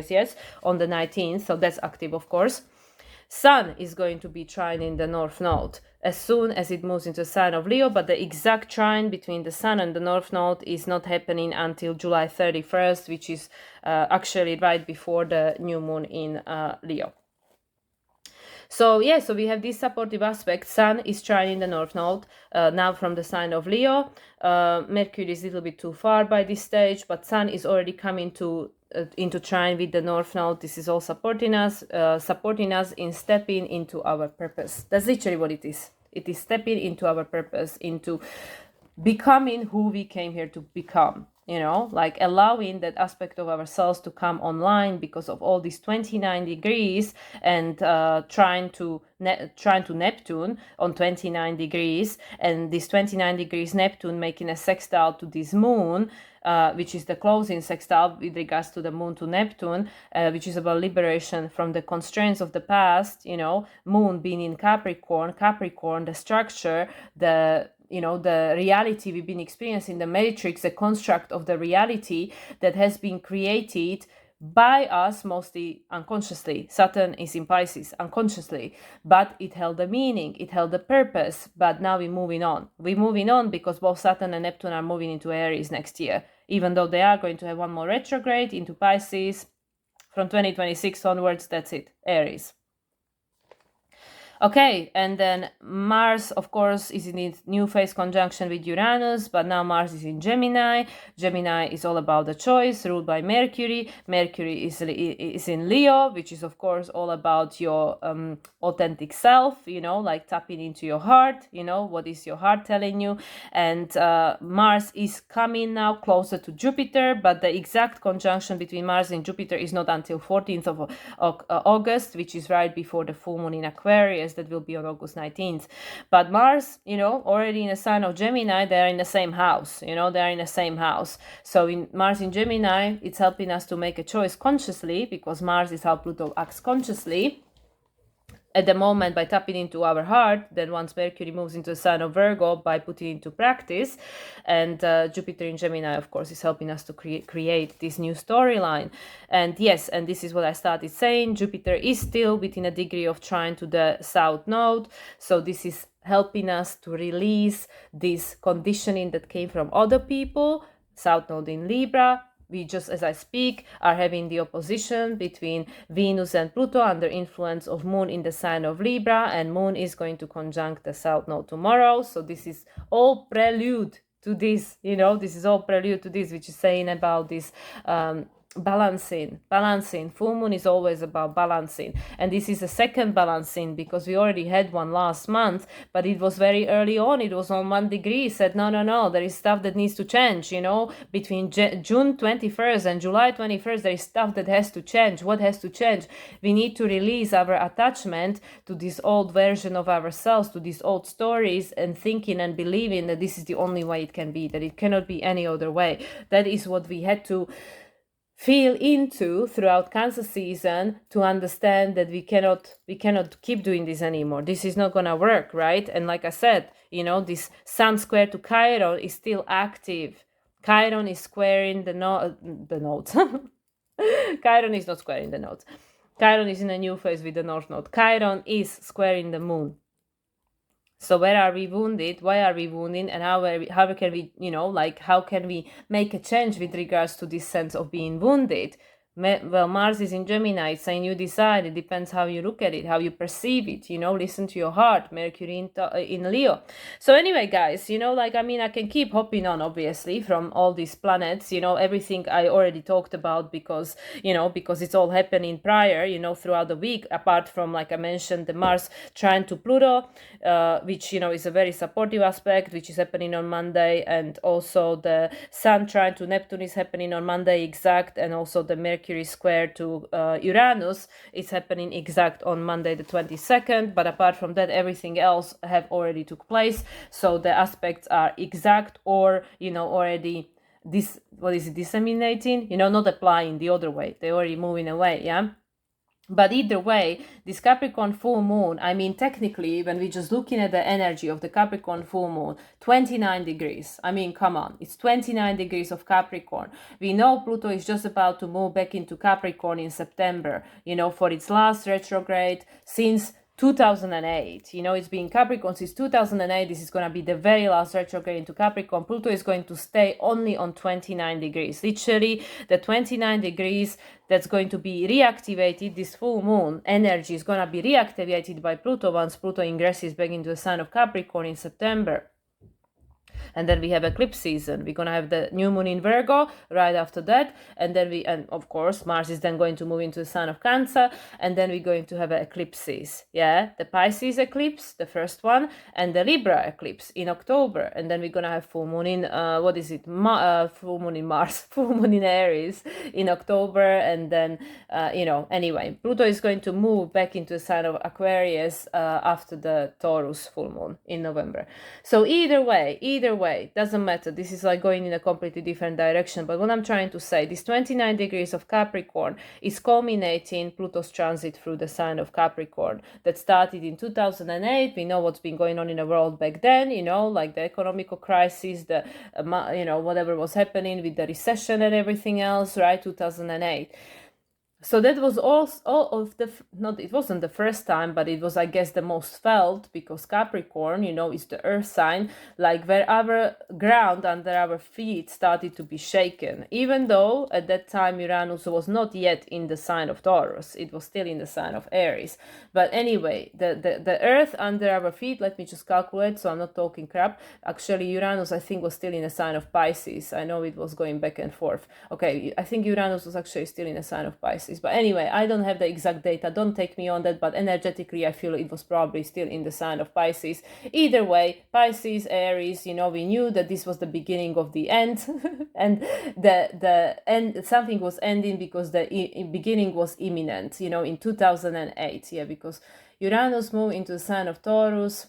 [SPEAKER 1] on the 19th. So that's active, of course. Sun is going to be trining the North Node as soon as it moves into the sign of Leo, but the exact trine between the Sun and the North Node is not happening until July 31st, which is actually right before the new moon in Leo. So we have this supportive aspect. Sun is trining the North Node now from the sign of Leo. Mercury is a little bit too far by this stage, but Sun is already coming into trine with the North Node. This is all supporting us in stepping into our purpose. That's literally what it is. It is stepping into our purpose, into becoming who we came here to become. Like allowing that aspect of ourselves to come online because of all these 29 degrees and trying to Neptune on 29 degrees, and this 29 degrees Neptune making a sextile to this moon, which is the closing sextile with regards to the moon to Neptune, which is about liberation from the constraints of the past. Moon being in Capricorn, the structure, the reality we've been experiencing, the matrix, the construct of the reality that has been created by us mostly unconsciously. Saturn is in Pisces unconsciously, but it held a meaning, it held a purpose. But now we're moving on. Because both Saturn and Neptune are moving into Aries next year, even though they are going to have one more retrograde into Pisces from 2026 onwards. That's it, Aries. Okay, and then Mars, of course, is in its new phase conjunction with Uranus, but now Mars is in Gemini. Gemini is all about the choice, ruled by Mercury. Mercury is in Leo, which is, of course, all about your authentic self, like tapping into your heart, what is your heart telling you. And Mars is coming now closer to Jupiter, but the exact conjunction between Mars and Jupiter is not until 14th of August, which is right before the full moon in Aquarius. That will be on August 19th. But Mars, already in a sign of Gemini, they're in the same house. So in Mars in Gemini, it's helping us to make a choice consciously, because Mars is how Pluto acts consciously at the moment by tapping into our heart. Then once Mercury moves into the sign of Virgo, by putting into practice. And Jupiter in Gemini, of course, is helping us to create this new storyline. And yes, and this is what I started saying, Jupiter is still within a degree of trine to the South Node. So this is helping us to release this conditioning that came from other people. South Node in Libra. We just, as I speak, are having the opposition between Venus and Pluto under influence of Moon in the sign of Libra, and Moon is going to conjunct the South Node tomorrow. So this is all prelude to this, this is all prelude to this, which is saying about this balancing. Full moon is always about balancing, and this is a second balancing because we already had one last month, but it was very early on. It was on 1 degree. Said no, there is stuff that needs to change, you know, between June 21st and July 21st. There is stuff that has to change. What has to change? We need to release our attachment to this old version of ourselves, to these old stories, and thinking and believing that this is the only way it can be, that it cannot be any other way. That is what we had to feel into throughout Cancer season, to understand that we cannot keep doing this anymore. This is not gonna work, right? And like I said, you know, this Sun square to Chiron is still active. Chiron is squaring the nodes. Chiron is not squaring the nodes. Chiron is in a new phase with the North Node. Chiron is squaring the Moon. So where are we wounded? Why are we wounded? And how can we, you know, like, how can we make a change with regards to this sense of being wounded? Well, Mars is in Gemini, it's saying you decide. It depends how you look at it, how you perceive it, you know, listen to your heart. Mercury in Leo. So anyway, guys, you know, like, I mean, I can keep hopping on, obviously, from all these planets, you know, everything I already talked about, because, you know, because it's all happening prior, you know, throughout the week, apart from, like I mentioned, the Mars trine to Pluto, which, you know, is a very supportive aspect, which is happening on Monday, and also the Sun trine to Neptune is happening on Monday exact, and also the Mercury square to Uranus is happening exact on Monday the 22nd. But apart from that, everything else have already took place, so the aspects are exact, or, you know, already disseminating, you know, not applying the other way, they're already moving away. Yeah. But either way, this Capricorn full moon, I mean, technically, when we're just looking at the energy of the Capricorn full moon, 29 degrees. I mean, come on, it's 29 degrees of Capricorn. We know Pluto is just about to move back into Capricorn in September, you know, for its last retrograde since 2008. You know, it's been Capricorn since 2008. This is going to be the very last retrograde into Capricorn. Pluto is going to stay only on 29 degrees. Literally, the 29 degrees that's going to be reactivated, this full moon energy is going to be reactivated by Pluto once Pluto ingresses back into the sign of Capricorn in September. And then we have eclipse season. We're gonna have the new moon in Virgo right after that, and then and of course Mars is then going to move into the sign of Cancer, and then we're going to have eclipses. Yeah, the Pisces eclipse, the first one, and the Libra eclipse in October, and then we're gonna have full moon in full moon in Mars, full moon in Aries in October, and then you know, anyway, Pluto is going to move back into the sign of Aquarius after the Taurus full moon in November. So either way, doesn't matter. This is like going in a completely different direction. But what I'm trying to say, this 29 degrees of Capricorn is culminating Pluto's transit through the sign of Capricorn that started in 2008. We know what's been going on in the world back then, you know, like the economical crisis, the, you know, whatever was happening with the recession and everything else, right? 2008. So that was all of the, not, it wasn't the first time, but it was, I guess, the most felt, because Capricorn, you know, is the earth sign, like where our ground under our feet started to be shaken. Even though at that time Uranus was not yet in the sign of Taurus, it was still in the sign of Aries. But anyway, the earth under our feet, let me just calculate so I'm not talking crap. Actually, Uranus, I think, was still in the sign of Pisces. I know it was going back and forth. Okay, I think Uranus was actually still in the sign of Pisces. But anyway, I don't have the exact data, don't take me on that, but energetically I feel it was probably still in the sign of Pisces. Either way, Pisces, Aries, you know, we knew that this was the beginning of the end, and the end, something was ending because the beginning was imminent, you know, in 2008. Yeah, because Uranus moved into the sign of Taurus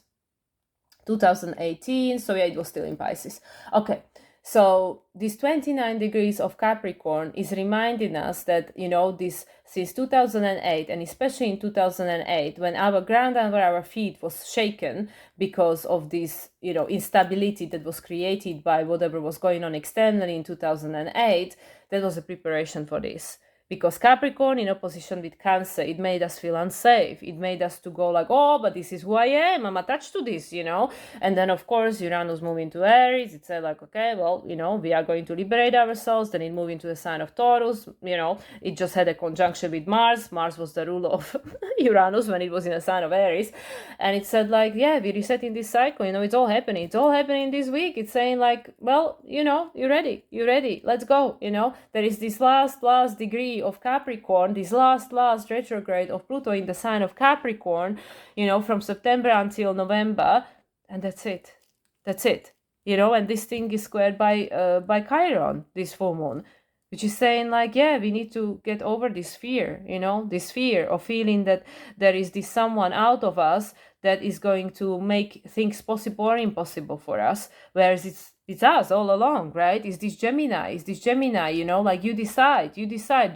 [SPEAKER 1] 2018, so yeah, it was still in Pisces. Okay. So this 29 degrees of Capricorn is reminding us that, you know, this since 2008, and especially in 2008, when our ground under our feet was shaken because of this, you know, instability that was created by whatever was going on externally in 2008, that was a preparation for this. Because Capricorn in opposition with Cancer, it made us feel unsafe. It made us to go like, oh, but this is who I am. I'm attached to this, And then, of course, Uranus moved into Aries. It said like, okay, well, we are going to liberate ourselves. Then it moved into the sign of Taurus. It just had a conjunction with Mars. Mars was the ruler of Uranus when it was in the sign of Aries. And it said like, yeah, we're resetting this cycle. It's all happening. It's all happening this week. It's saying like, well, you're ready. You're ready. Let's go. There is this last degree of Capricorn, this last retrograde of Pluto in the sign of Capricorn, from September until November, and that's it. And this thing is squared by Chiron, this full moon, which is saying like, yeah, we need to get over this fear, this fear of feeling that there is this someone out of us that is going to make things possible or impossible for us, whereas it's us all along, right? Is this Gemini, like you decide, do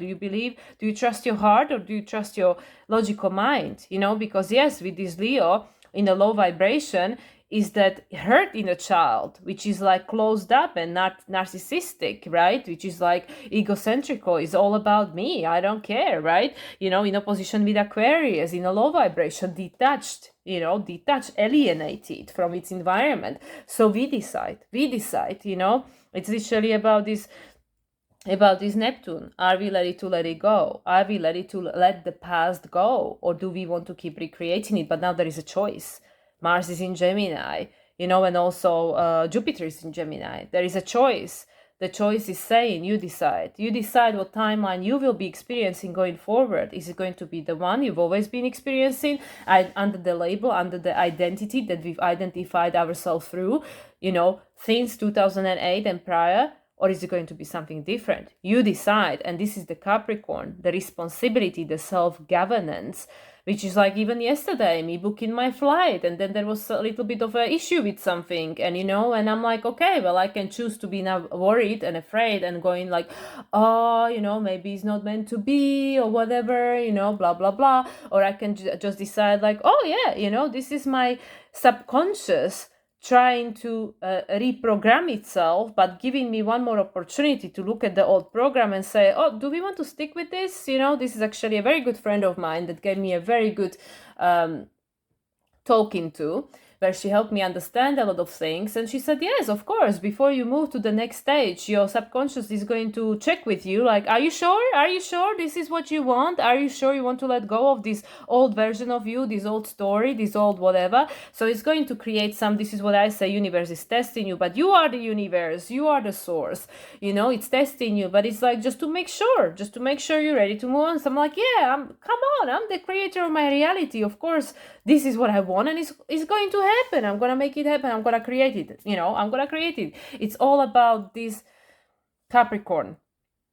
[SPEAKER 1] you believe, do you trust your heart or do you trust your logical mind, because yes, with this Leo in a low vibration, is that hurt in a child, which is like closed up and not narcissistic, right? Which is like egocentrical, is all about me, I don't care, right? In opposition with Aquarius, in a low vibration, detached, alienated from its environment. So we decide, it's literally about this Neptune. Are we ready to let it go? Are we ready to let the past go? Or do we want to keep recreating it? But now there is a choice. Mars is in Gemini, and also Jupiter is in Gemini. There is a choice. The choice is saying, you decide. You decide what timeline you will be experiencing going forward. Is it going to be the one you've always been experiencing under the label, under the identity that we've identified ourselves through, since 2008 and prior? Or is it going to be something different? You decide. And this is the Capricorn, the responsibility, the self-governance, which is like even yesterday, me booking my flight. And then there was a little bit of an issue with something. And, and I'm like, okay, well, I can choose to be now worried and afraid and going like, oh, maybe it's not meant to be or whatever, blah, blah, blah. Or I can just decide like, oh, yeah, this is my subconscious trying to reprogram itself, but giving me one more opportunity to look at the old program and say, oh, do we want to stick with this? This is actually a very good friend of mine that gave me a very good talking to, where she helped me understand a lot of things. And she said, yes, of course, before you move to the next stage, your subconscious is going to check with you, like, are you sure? Are you sure this is what you want? Are you sure you want to let go of this old version of you, this old story, this old whatever? So it's going to create this is what I say, universe is testing you, but you are the universe, you are the source, it's testing you, but it's like, just to make sure you're ready to move on. So I'm like, yeah, come on, I'm the creator of my reality. Of course, this is what I want, and it's going to happen. I'm gonna make it happen. I'm gonna create it. I'm gonna create it. It's all about this Capricorn.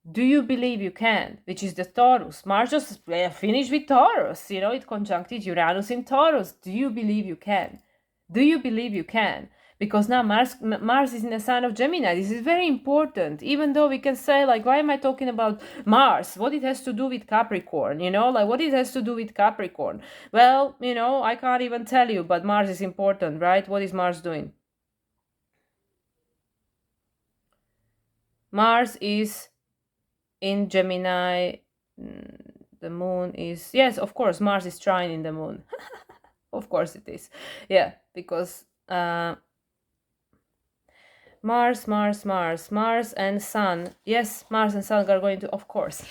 [SPEAKER 1] Do you believe you can? Which is the Taurus. Mars just finished with Taurus. It conjuncted Uranus in Taurus. Do you believe you can? Do you believe you can? Because now Mars is in the sign of Gemini. This is very important. Even though we can say, like, why am I talking about Mars? What it has to do with Capricorn? Like what it has to do with Capricorn? Well, I can't even tell you, but Mars is important, right? What is Mars doing? Mars is in Gemini. The moon is, yes, of course, Mars is trining the moon. Of course it is. Yeah, because Mars and Sun. Yes, Mars and Sun are going to, of course.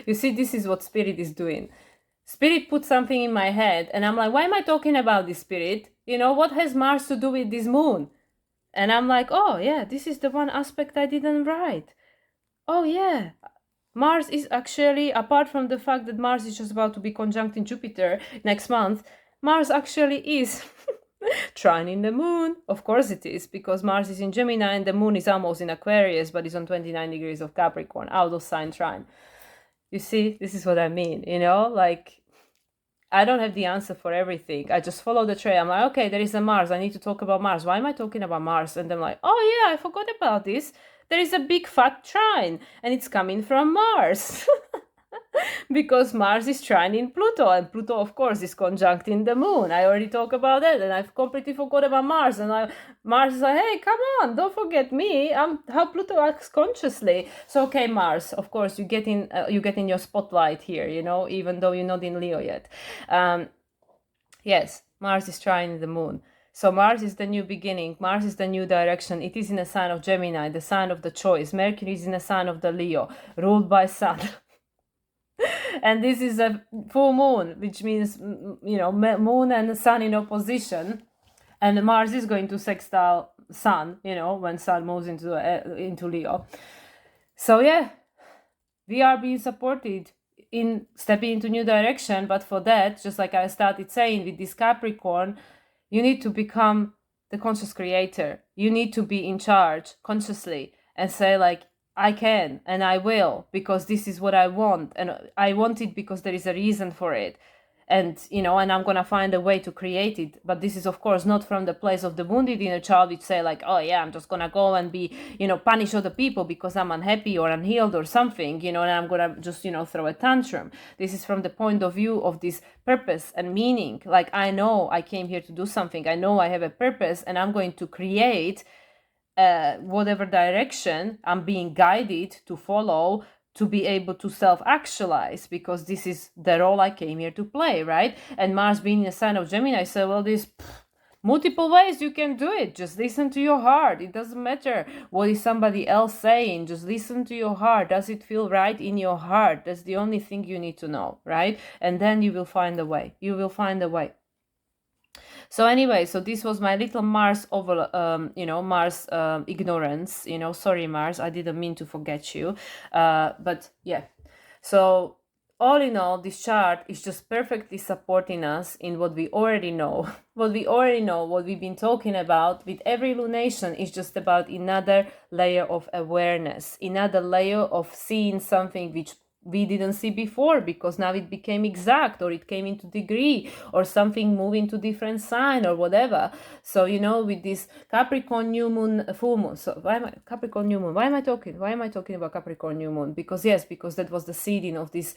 [SPEAKER 1] You see, this is what Spirit is doing. Spirit put something in my head, and I'm like, why am I talking about this, Spirit? What has Mars to do with this moon? And I'm like, oh, yeah, this is the one aspect I didn't write. Oh, yeah. Mars is actually, apart from the fact that Mars is just about to be conjunct in Jupiter next month, Mars actually is trining the moon. Of course it is, because Mars is in Gemini and the moon is almost in Aquarius, but it's on 29 degrees of Capricorn, out of sign trine. You see, this is what I mean, like, I don't have the answer for everything. I just follow the trail. I'm like, okay, there is a Mars. I need to talk about Mars. Why am I talking about Mars? And I'm like, oh yeah, I forgot about this. There is a big fat trine and it's coming from Mars. because Mars is trining Pluto, and Pluto, of course, is conjuncting the moon. I already talked about that, and I've completely forgot about Mars. And Mars is like, hey, come on, don't forget me. I'm how Pluto acts consciously. So, okay, Mars, of course, you get in your spotlight here, even though you're not in Leo yet. Yes, Mars is trining the moon. So Mars is the new beginning. Mars is the new direction. It is in a sign of Gemini, the sign of the choice. Mercury is in a sign of the Leo, ruled by Sun. And this is a full moon, which means, moon and the Sun in opposition. And Mars is going to sextile Sun, when Sun moves into Leo. So yeah, we are being supported in stepping into new direction. But for that, just like I started saying with this Capricorn, you need to become the conscious creator. You need to be in charge consciously and say, like, I can and I will, because this is what I want. And I want it because there is a reason for it. And, and I'm going to find a way to create it. But this is, of course, not from the place of the wounded inner child, which say like, oh yeah, I'm just going to go and be, punish other people because I'm unhappy or unhealed or something, and I'm going to just, throw a tantrum. This is from the point of view of this purpose and meaning. Like, I know I came here to do something. I know I have a purpose, and I'm going to create whatever direction I'm being guided to follow, to be able to self-actualize, because this is the role I came here to play, right? And Mars being a sign of Gemini, so well, there's multiple ways you can do it. Just listen to your heart. It doesn't matter what is somebody else saying. Just listen to your heart. Does it feel right in your heart? That's the only thing you need to know, right? And then you will find a way. You will find a way. So anyway, so this was my little Mars Mars ignorance. Sorry, Mars, I didn't mean to forget you. But yeah, so all in all, this chart is just perfectly supporting us in what we already know. What we've been talking about with every lunation is just about another layer of awareness, another layer of seeing something which we didn't see before, because now it became exact, or it came into degree, or something moved into different sign or whatever. So with this Capricorn new moon, full moon. So Capricorn new moon? Why am I talking about Capricorn new moon? Because that was the seeding of this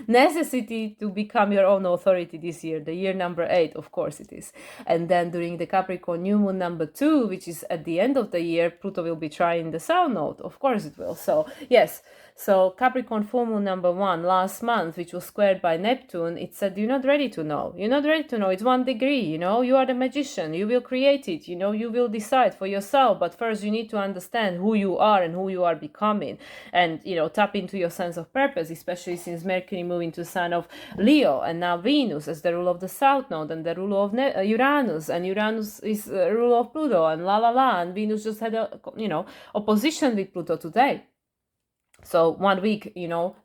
[SPEAKER 1] necessity to become your own authority this year, the year number 8, of course it is. And then during the Capricorn new moon number 2, which is at the end of the year, Pluto will be trying the South Node, of course it will. So yes, so Capricorn full moon number 1 last month, which was squared by Neptune, it said you're not ready to know. It's 1 degree, you are the magician, you will create it, you will decide for yourself. But first you need to understand who you are and who you are becoming, and tap into your sense of purpose, especially since Mercury moved into sign of Leo, and now Venus as the rule of the South Node and the rule of Uranus, and Uranus is rule of Pluto, and and Venus just had a opposition with Pluto today. So 1 week,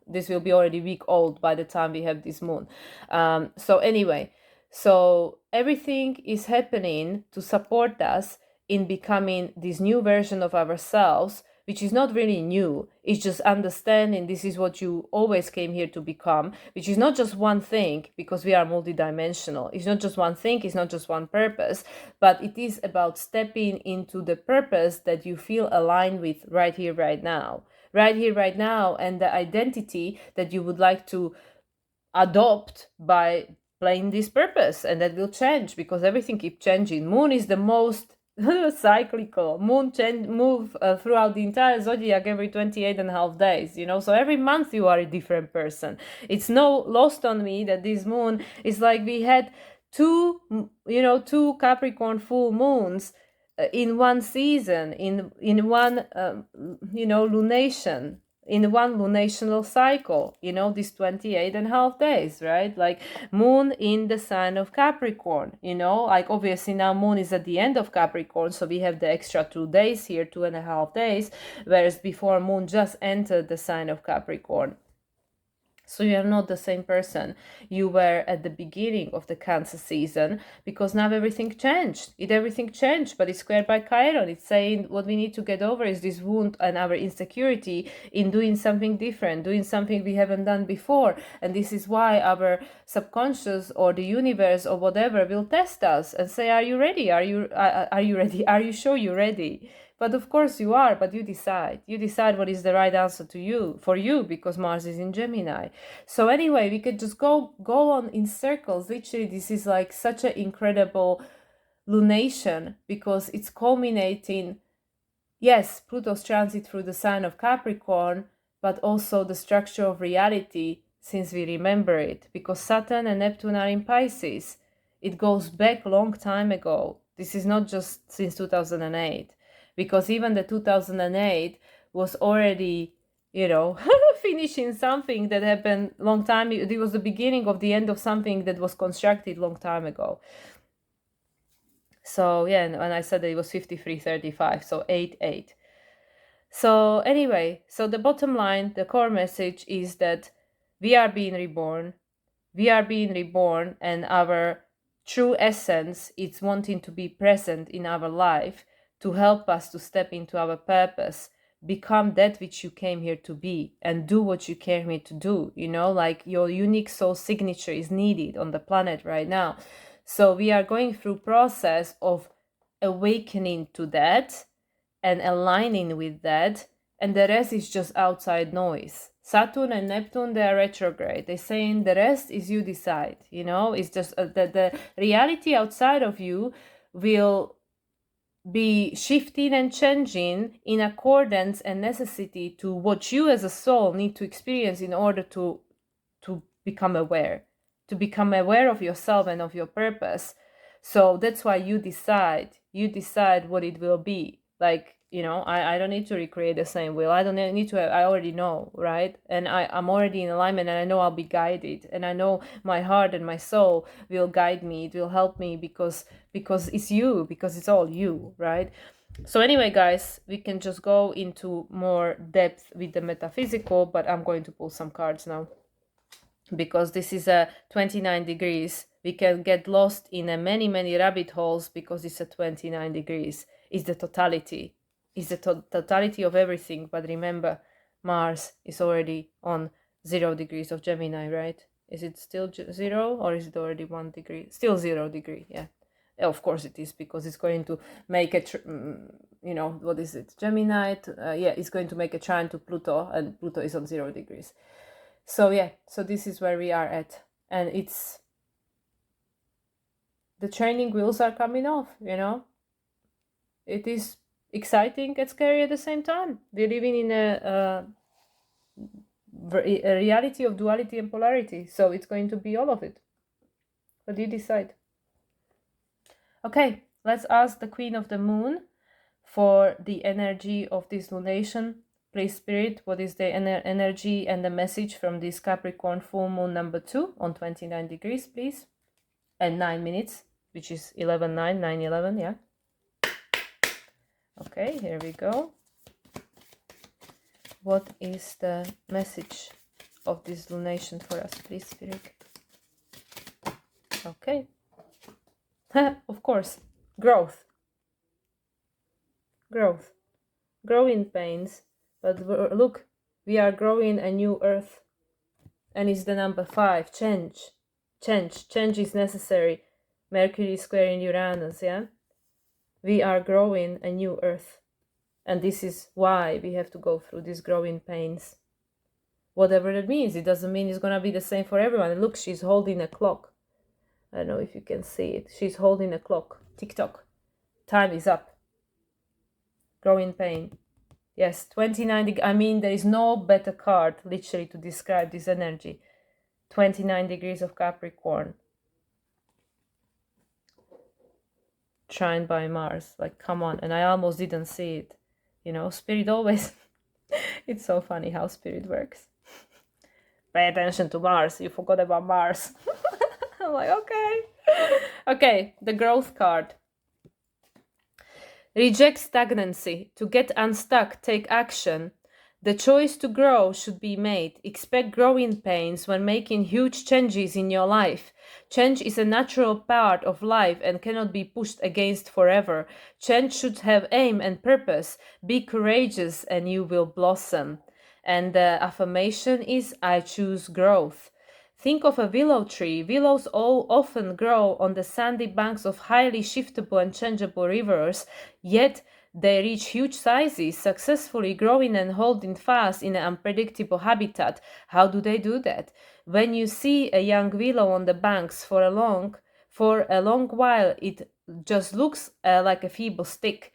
[SPEAKER 1] this will be already week old by the time we have this moon. So anyway, so everything is happening to support us in becoming this new version of ourselves, which is not really new. It's just understanding this is what you always came here to become, which is not just one thing, because we are multidimensional. It's not just one thing, it's not just one purpose, but it is about stepping into the purpose that you feel aligned with right here, right now. Right here, right now, and the identity that you would like to adopt by playing this purpose. And that will change, because everything keeps changing. Moon is the most cyclical. Moon move throughout the entire zodiac every 28.5 days, so every month you are a different person. It's no lost on me that this moon is like we had two Capricorn full moons in one season, in one lunation, in one lunational cycle, these 28.5 days, right? Like moon in the sign of Capricorn, like obviously now moon is at the end of Capricorn, so we have the extra 2 days here, 2.5 days, whereas before moon just entered the sign of Capricorn. So you are not the same person you were at the beginning of the Cancer season, because now everything changed. Everything changed, but it's squared by Chiron. It's saying what we need to get over is this wound and our insecurity in doing something different, doing something we haven't done before. And this is why our subconscious or the universe or whatever will test us and say, are you ready? Are you ready? Are you sure you're ready? But of course you are, but you decide. You decide what is the right answer to you, for you, because Mars is in Gemini. So anyway, we could just go on in circles. Literally, this is like such an incredible lunation because it's culminating, yes, Pluto's transit through the sign of Capricorn, but also the structure of reality since we remember it, because Saturn and Neptune are in Pisces. It goes back a long time ago. This is not just since 2008, because even the 2008 was already, finishing something that happened long time. It was the beginning of the end of something that was constructed long time ago. So yeah, and I said that it was 5335, so 8-8. So anyway, so the bottom line, the core message is that we are being reborn. We are being reborn, and our true essence is wanting to be present in our life to help us to step into our purpose, become that which you came here to be, and do what you came here to do. Like your unique soul signature is needed on the planet right now. So we are going through process of awakening to that and aligning with that, and the rest is just outside noise. Saturn and Neptune, they are retrograde. They're saying the rest is you decide. It's just the reality outside of you will be shifting and changing in accordance and necessity to what you as a soul need to experience in order to become aware, of yourself and of your purpose. So that's why you decide what it will be. Like, I don't need to recreate the same wheel. I don't need to, I already know, right? And I'm already in alignment, and I know I'll be guided, and I know my heart and my soul will guide me. It will help me because it's you, because it's all you, right? So anyway, guys, we can just go into more depth with the metaphysical, but I'm going to pull some cards now, because this is a 29 degrees. We can get lost in a many rabbit holes because it's a 29 degrees. It's the totality. It's the totality of everything. But remember, Mars is already on 0 degrees of Gemini, right? Is it still 0, or is it already 1 degree? Still 0 degree, yeah. Of course it is, because it's going to make a, what is it? Gemini, it's going to make a trine to Pluto, and Pluto is on 0 degrees. So yeah, so this is where we are at. And it's, the training wheels are coming off, It is exciting and scary at the same time. We're living in a reality of duality and polarity. So it's going to be all of it. What do you decide? Okay, let's ask the Queen of the Moon for the energy of this lunation. Please, Spirit, what is the energy and the message from this Capricorn Full Moon number 2 on 29 degrees, please? And 9 minutes, which is 11-9, 9-11, yeah. Okay, here we go. What is the message of this lunation for us, please, Spirit? Okay. Of course, growth. Growing pains. But look, we are growing a new earth. And it's the number 5, change. Change is necessary. Mercury squaring Uranus, yeah? We are growing a new earth. And this is why we have to go through these growing pains. Whatever that means, it doesn't mean it's going to be the same for everyone. And look, she's holding a clock. I don't know if you can see it. She's holding a clock. Tick-tock. Time is up. Growing pain. Yes, 29 I mean, there is no better card, literally, to describe this energy. 29 degrees of Capricorn. Trine by Mars. Like, come on. And I almost didn't see it. Spirit always... It's so funny how Spirit works. Pay attention to Mars. You forgot about Mars. I'm like, okay. Okay, the growth card. Reject stagnancy. To get unstuck, take action. The choice to grow should be made. Expect growing pains when making huge changes in your life. Change is a natural part of life and cannot be pushed against forever. Change should have aim and purpose. Be courageous and you will blossom. And the affirmation is, I choose growth. Think of a willow tree. Willows all often grow on the sandy banks of highly shiftable and changeable rivers, yet They reach huge sizes, successfully growing and holding fast in an unpredictable habitat. How do they do that? When you see a young willow on the banks for a long while, it just looks like a feeble stick.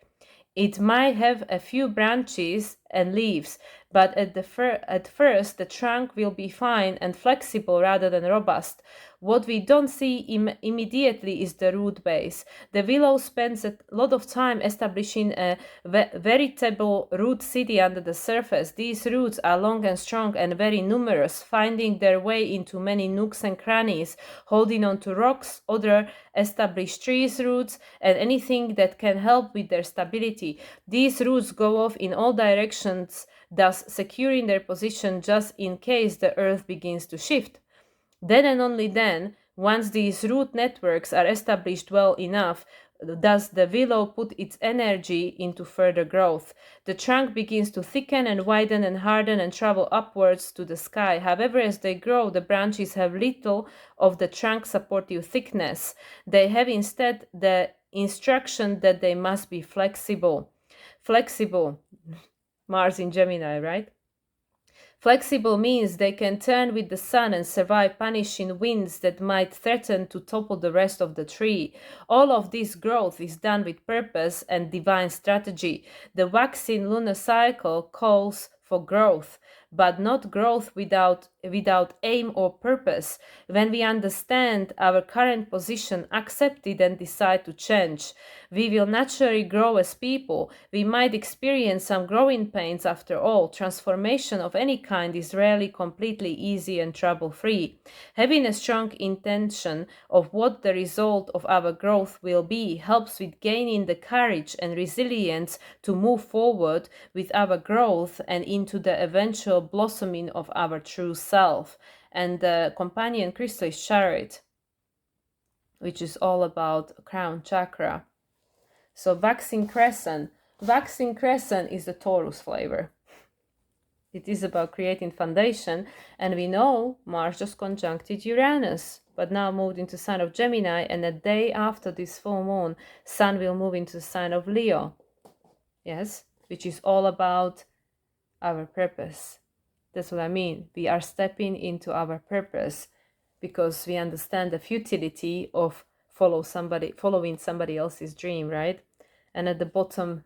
[SPEAKER 1] It might have a few branches and leaves, but at first the trunk will be fine and flexible rather than robust. What we don't see immediately is the root base. The willow spends a lot of time establishing a veritable root city under the surface. These roots are long and strong and very numerous, finding their way into many nooks and crannies, holding on to rocks, other established trees' roots, and anything that can help with their stability. These roots go off in all directions, thus securing their position just in case the earth begins to shift. Then and only then, once these root networks are established well enough, does the willow put its energy into further growth. The trunk begins to thicken and widen and harden and travel upwards to the sky. However, as they grow, the branches have little of the trunk supportive thickness. They have instead the instruction that they must be flexible. Flexible. Mars in Gemini, right? Flexible means they can turn with the sun and survive punishing winds that might threaten to topple the rest of the tree. All of this growth is done with purpose and divine strategy. The waxing lunar cycle calls for growth, but not growth without aim or purpose. When we understand our current position, accept it, and decide to change, we will naturally grow as people. We might experience some growing pains. After all, transformation of any kind is rarely completely easy and trouble-free. Having a strong intention of what the result of our growth will be helps with gaining the courage and resilience to move forward with our growth and into the eventual blossoming of our true self. And the companion crystal is Chariot, which is all about crown chakra. So waxing crescent is the Taurus flavor. It is about creating foundation, and we know Mars just conjuncted Uranus, but now moved into sign of Gemini, and a day after this full moon, Sun will move into the sign of Leo. Yes, which is all about our purpose. That's what I mean. We are stepping into our purpose because we understand the futility of following somebody else's dream, right? And at the bottom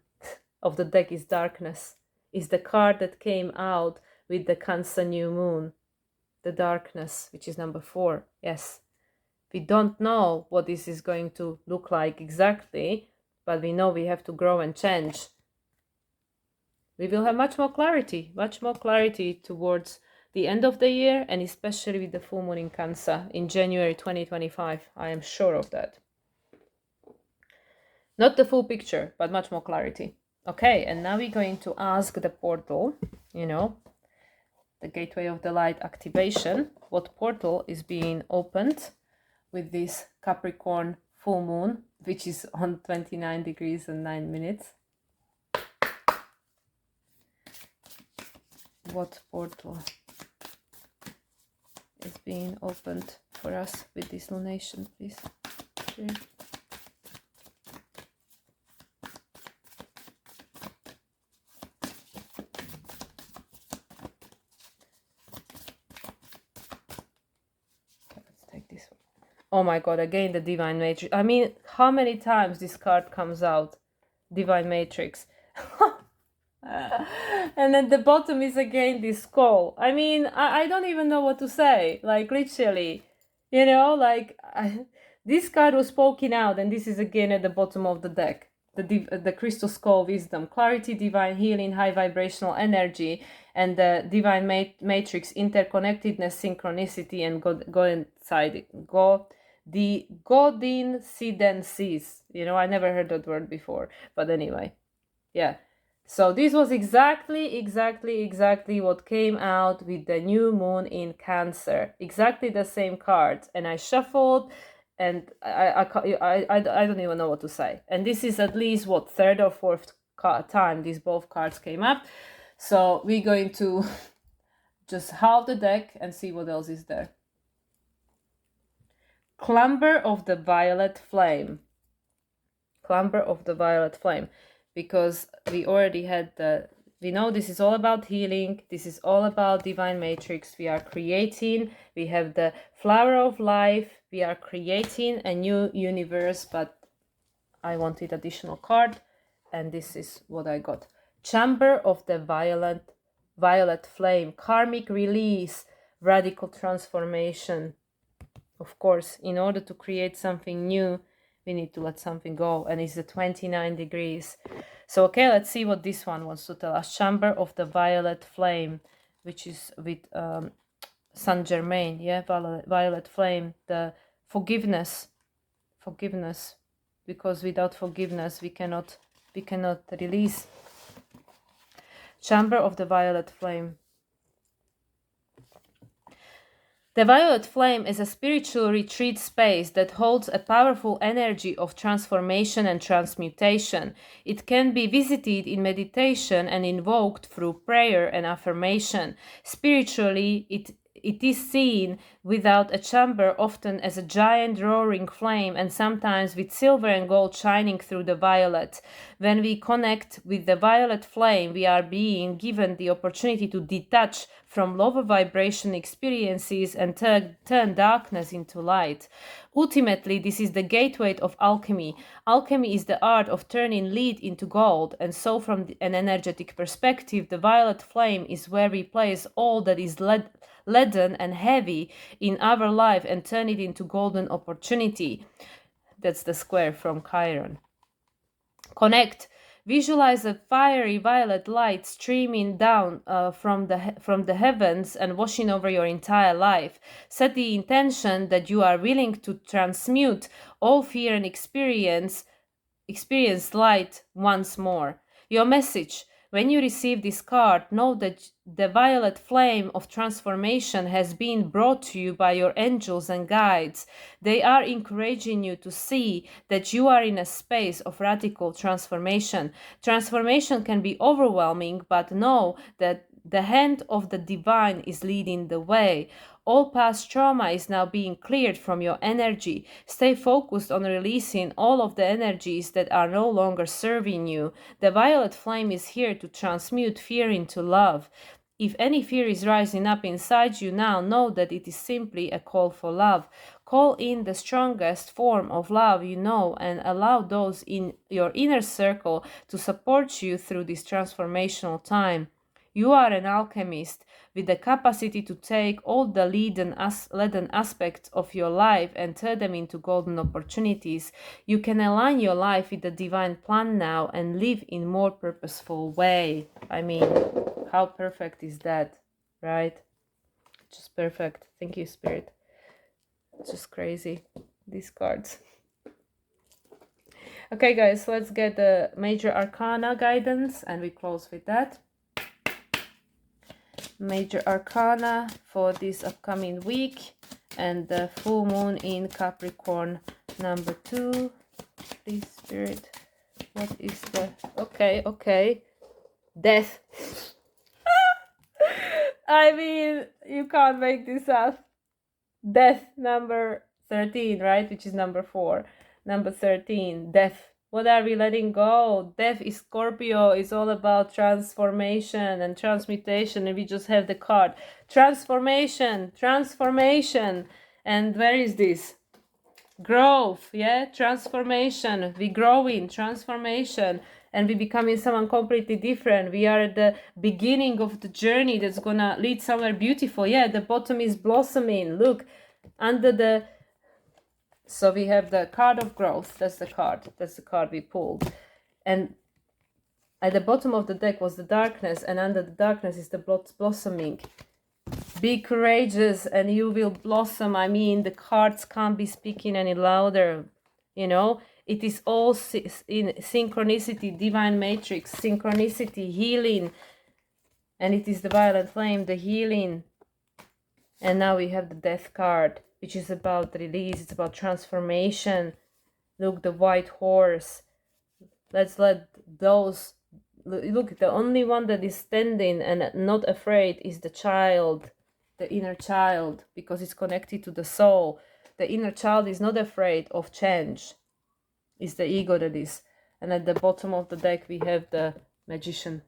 [SPEAKER 1] of the deck is darkness. Is the card that came out with the Cancer new moon, the darkness, which is number 4. Yes, we don't know what this is going to look like exactly, but we know we have to grow and change. We will have much more clarity towards the end of the year, and especially with the full moon in Cancer in January 2025. I am sure of that. Not the full picture, but much more clarity. Okay, and now we're going to ask the portal, the Gateway of the Light activation, what portal is being opened with this Capricorn full moon, which is on 29 degrees and 9 minutes. What portal is being opened for us with this lunation, please? Okay. Let's take this one. Oh my god, again the Divine Matrix. I mean, how many times this card comes out? Divine Matrix. And at the bottom is again this skull. I mean, I don't even know what to say. Like, literally, this card was spoken out, and this is again at the bottom of the deck. The crystal skull wisdom, clarity, divine healing, high vibrational energy, and the divine matrix, interconnectedness, synchronicity, and the coincidences. I never heard that word before, but anyway, yeah. So this was exactly what came out with the new moon in Cancer. Exactly the same cards. And I shuffled, and I don't even know what to say. And this is at least, third or fourth time these both cards came up. So we're going to just halve the deck and see what else is there. Clamber of the Violet Flame. Clamber of the Violet Flame. because we already had we know this is all about healing. This is all about divine matrix. We are creating. We have the flower of life. We are creating a new universe, but I wanted additional card, and this is what I got. Chamber of the violet flame, karmic release, radical transformation. Of course, in order to create something new, we need to let something go, and it's the 29 degrees. So, okay, let's see what this one wants to tell us. Chamber of the violet flame, which is with Saint Germain, yeah, violet flame, the forgiveness, because without forgiveness we cannot release. Chamber of the violet flame. The violet flame is a spiritual retreat space that holds a powerful energy of transformation and transmutation. It can be visited in meditation and invoked through prayer and affirmation. Spiritually, it is seen without a chamber, often as a giant roaring flame, and sometimes with silver and gold shining through the violet. When we connect with the violet flame, we are being given the opportunity to detach from lower vibration experiences and turn darkness into light. Ultimately, this is the gateway of alchemy. Alchemy is the art of turning lead into gold, and so from an energetic perspective, the violet flame is where we place all that is leaden and heavy in our life and turn it into golden opportunity. That's the square from Chiron. Connect. Visualize a fiery violet light streaming down from the heavens and washing over your entire life. Set the intention that you are willing to transmute all fear and experience light once more. Your message. When you receive this card, know that the violet flame of transformation has been brought to you by your angels and guides. They are encouraging you to see that you are in a space of radical transformation. Transformation can be overwhelming, but know that the hand of the divine is leading the way. All past trauma is now being cleared from your energy. Stay focused on releasing all of the energies that are no longer serving you. The violet flame is here to transmute fear into love. If any fear is rising up inside you now, know that it is simply a call for love. Call in the strongest form of love you know and allow those in your inner circle to support you through this transformational time. You are an alchemist with the capacity to take all the leaden aspects of your life and turn them into golden opportunities. You can align your life with the divine plan now and live in more purposeful way. I mean, how perfect is that, right? Just perfect. Thank you, Spirit. It's just crazy, these cards. Okay, guys, let's get the major arcana guidance and we close with that. Major arcana for this upcoming week and the full moon in Capricorn number 2. Please, Spirit, what is the... Okay. Death. I mean, you can't make this up. Death number 13, right? Which is number 4. Number 13, death. What are we letting go? Death is Scorpio. It's all about transformation and transmutation. And we just have the card. Transformation. And where is this? Growth, yeah? Transformation. We growing, transformation. And we becoming someone completely different. We are at the beginning of the journey that's gonna lead somewhere beautiful. Yeah, the bottom is blossoming. Look, under the... So we have the card of growth. That's the card we pulled. And at the bottom of the deck was the darkness, and under the darkness is the blossoming. Be courageous and you will blossom. I mean, the cards can't be speaking any louder, you know. It is all in synchronicity, divine matrix, synchronicity, healing. And it is the violet flame, the healing. And now we have the death card, which is about release. It's about transformation. Look, the white horse. Let's let those... Look, the only one that is standing and not afraid is the child, the inner child, because it's connected to the soul. The inner child is not afraid of change. It's the ego that is And at the bottom of the deck, we have the Magician.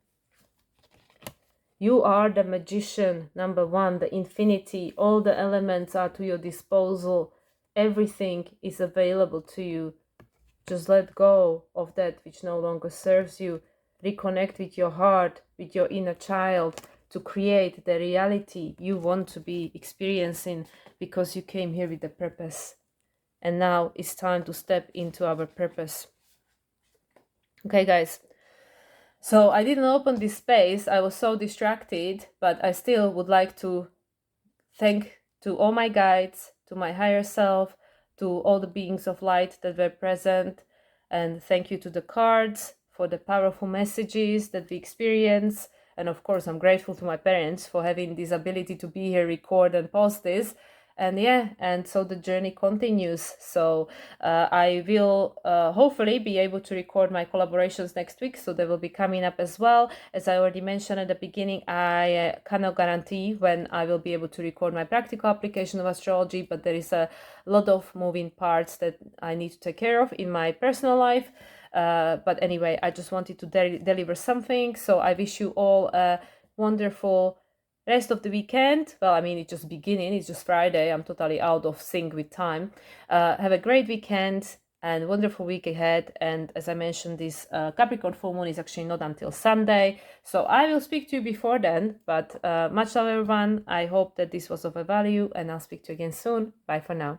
[SPEAKER 1] You are the magician, number one, the infinity. All the elements are to your disposal. Everything is available to you. Just let go of that which no longer serves you. Reconnect with your heart, with your inner child, to create the reality you want to be experiencing, because you came here with a purpose. And now it's time to step into our purpose. Okay, guys. So I didn't open this space. I was so distracted, but I still would like to thank to all my guides, to my higher self, to all the beings of light that were present. And thank you to the cards for the powerful messages that we experience. And of course, I'm grateful to my parents for having this ability to be here, record and post this. And yeah, and so the journey continues. So I will hopefully be able to record my collaborations next week. So they will be coming up as well. As I already mentioned at the beginning, I cannot guarantee when I will be able to record my practical application of astrology, but there is a lot of moving parts that I need to take care of in my personal life. But anyway, I just wanted to deliver something. So I wish you all a wonderful rest of the weekend. Well, I mean, it's just beginning. It's just Friday. I'm totally out of sync with time. Have a great weekend and wonderful week ahead. And as I mentioned, this Capricorn full moon is actually not until Sunday. So I will speak to you before then. But much love, everyone. I hope that this was of a value, and I'll speak to you again soon. Bye for now.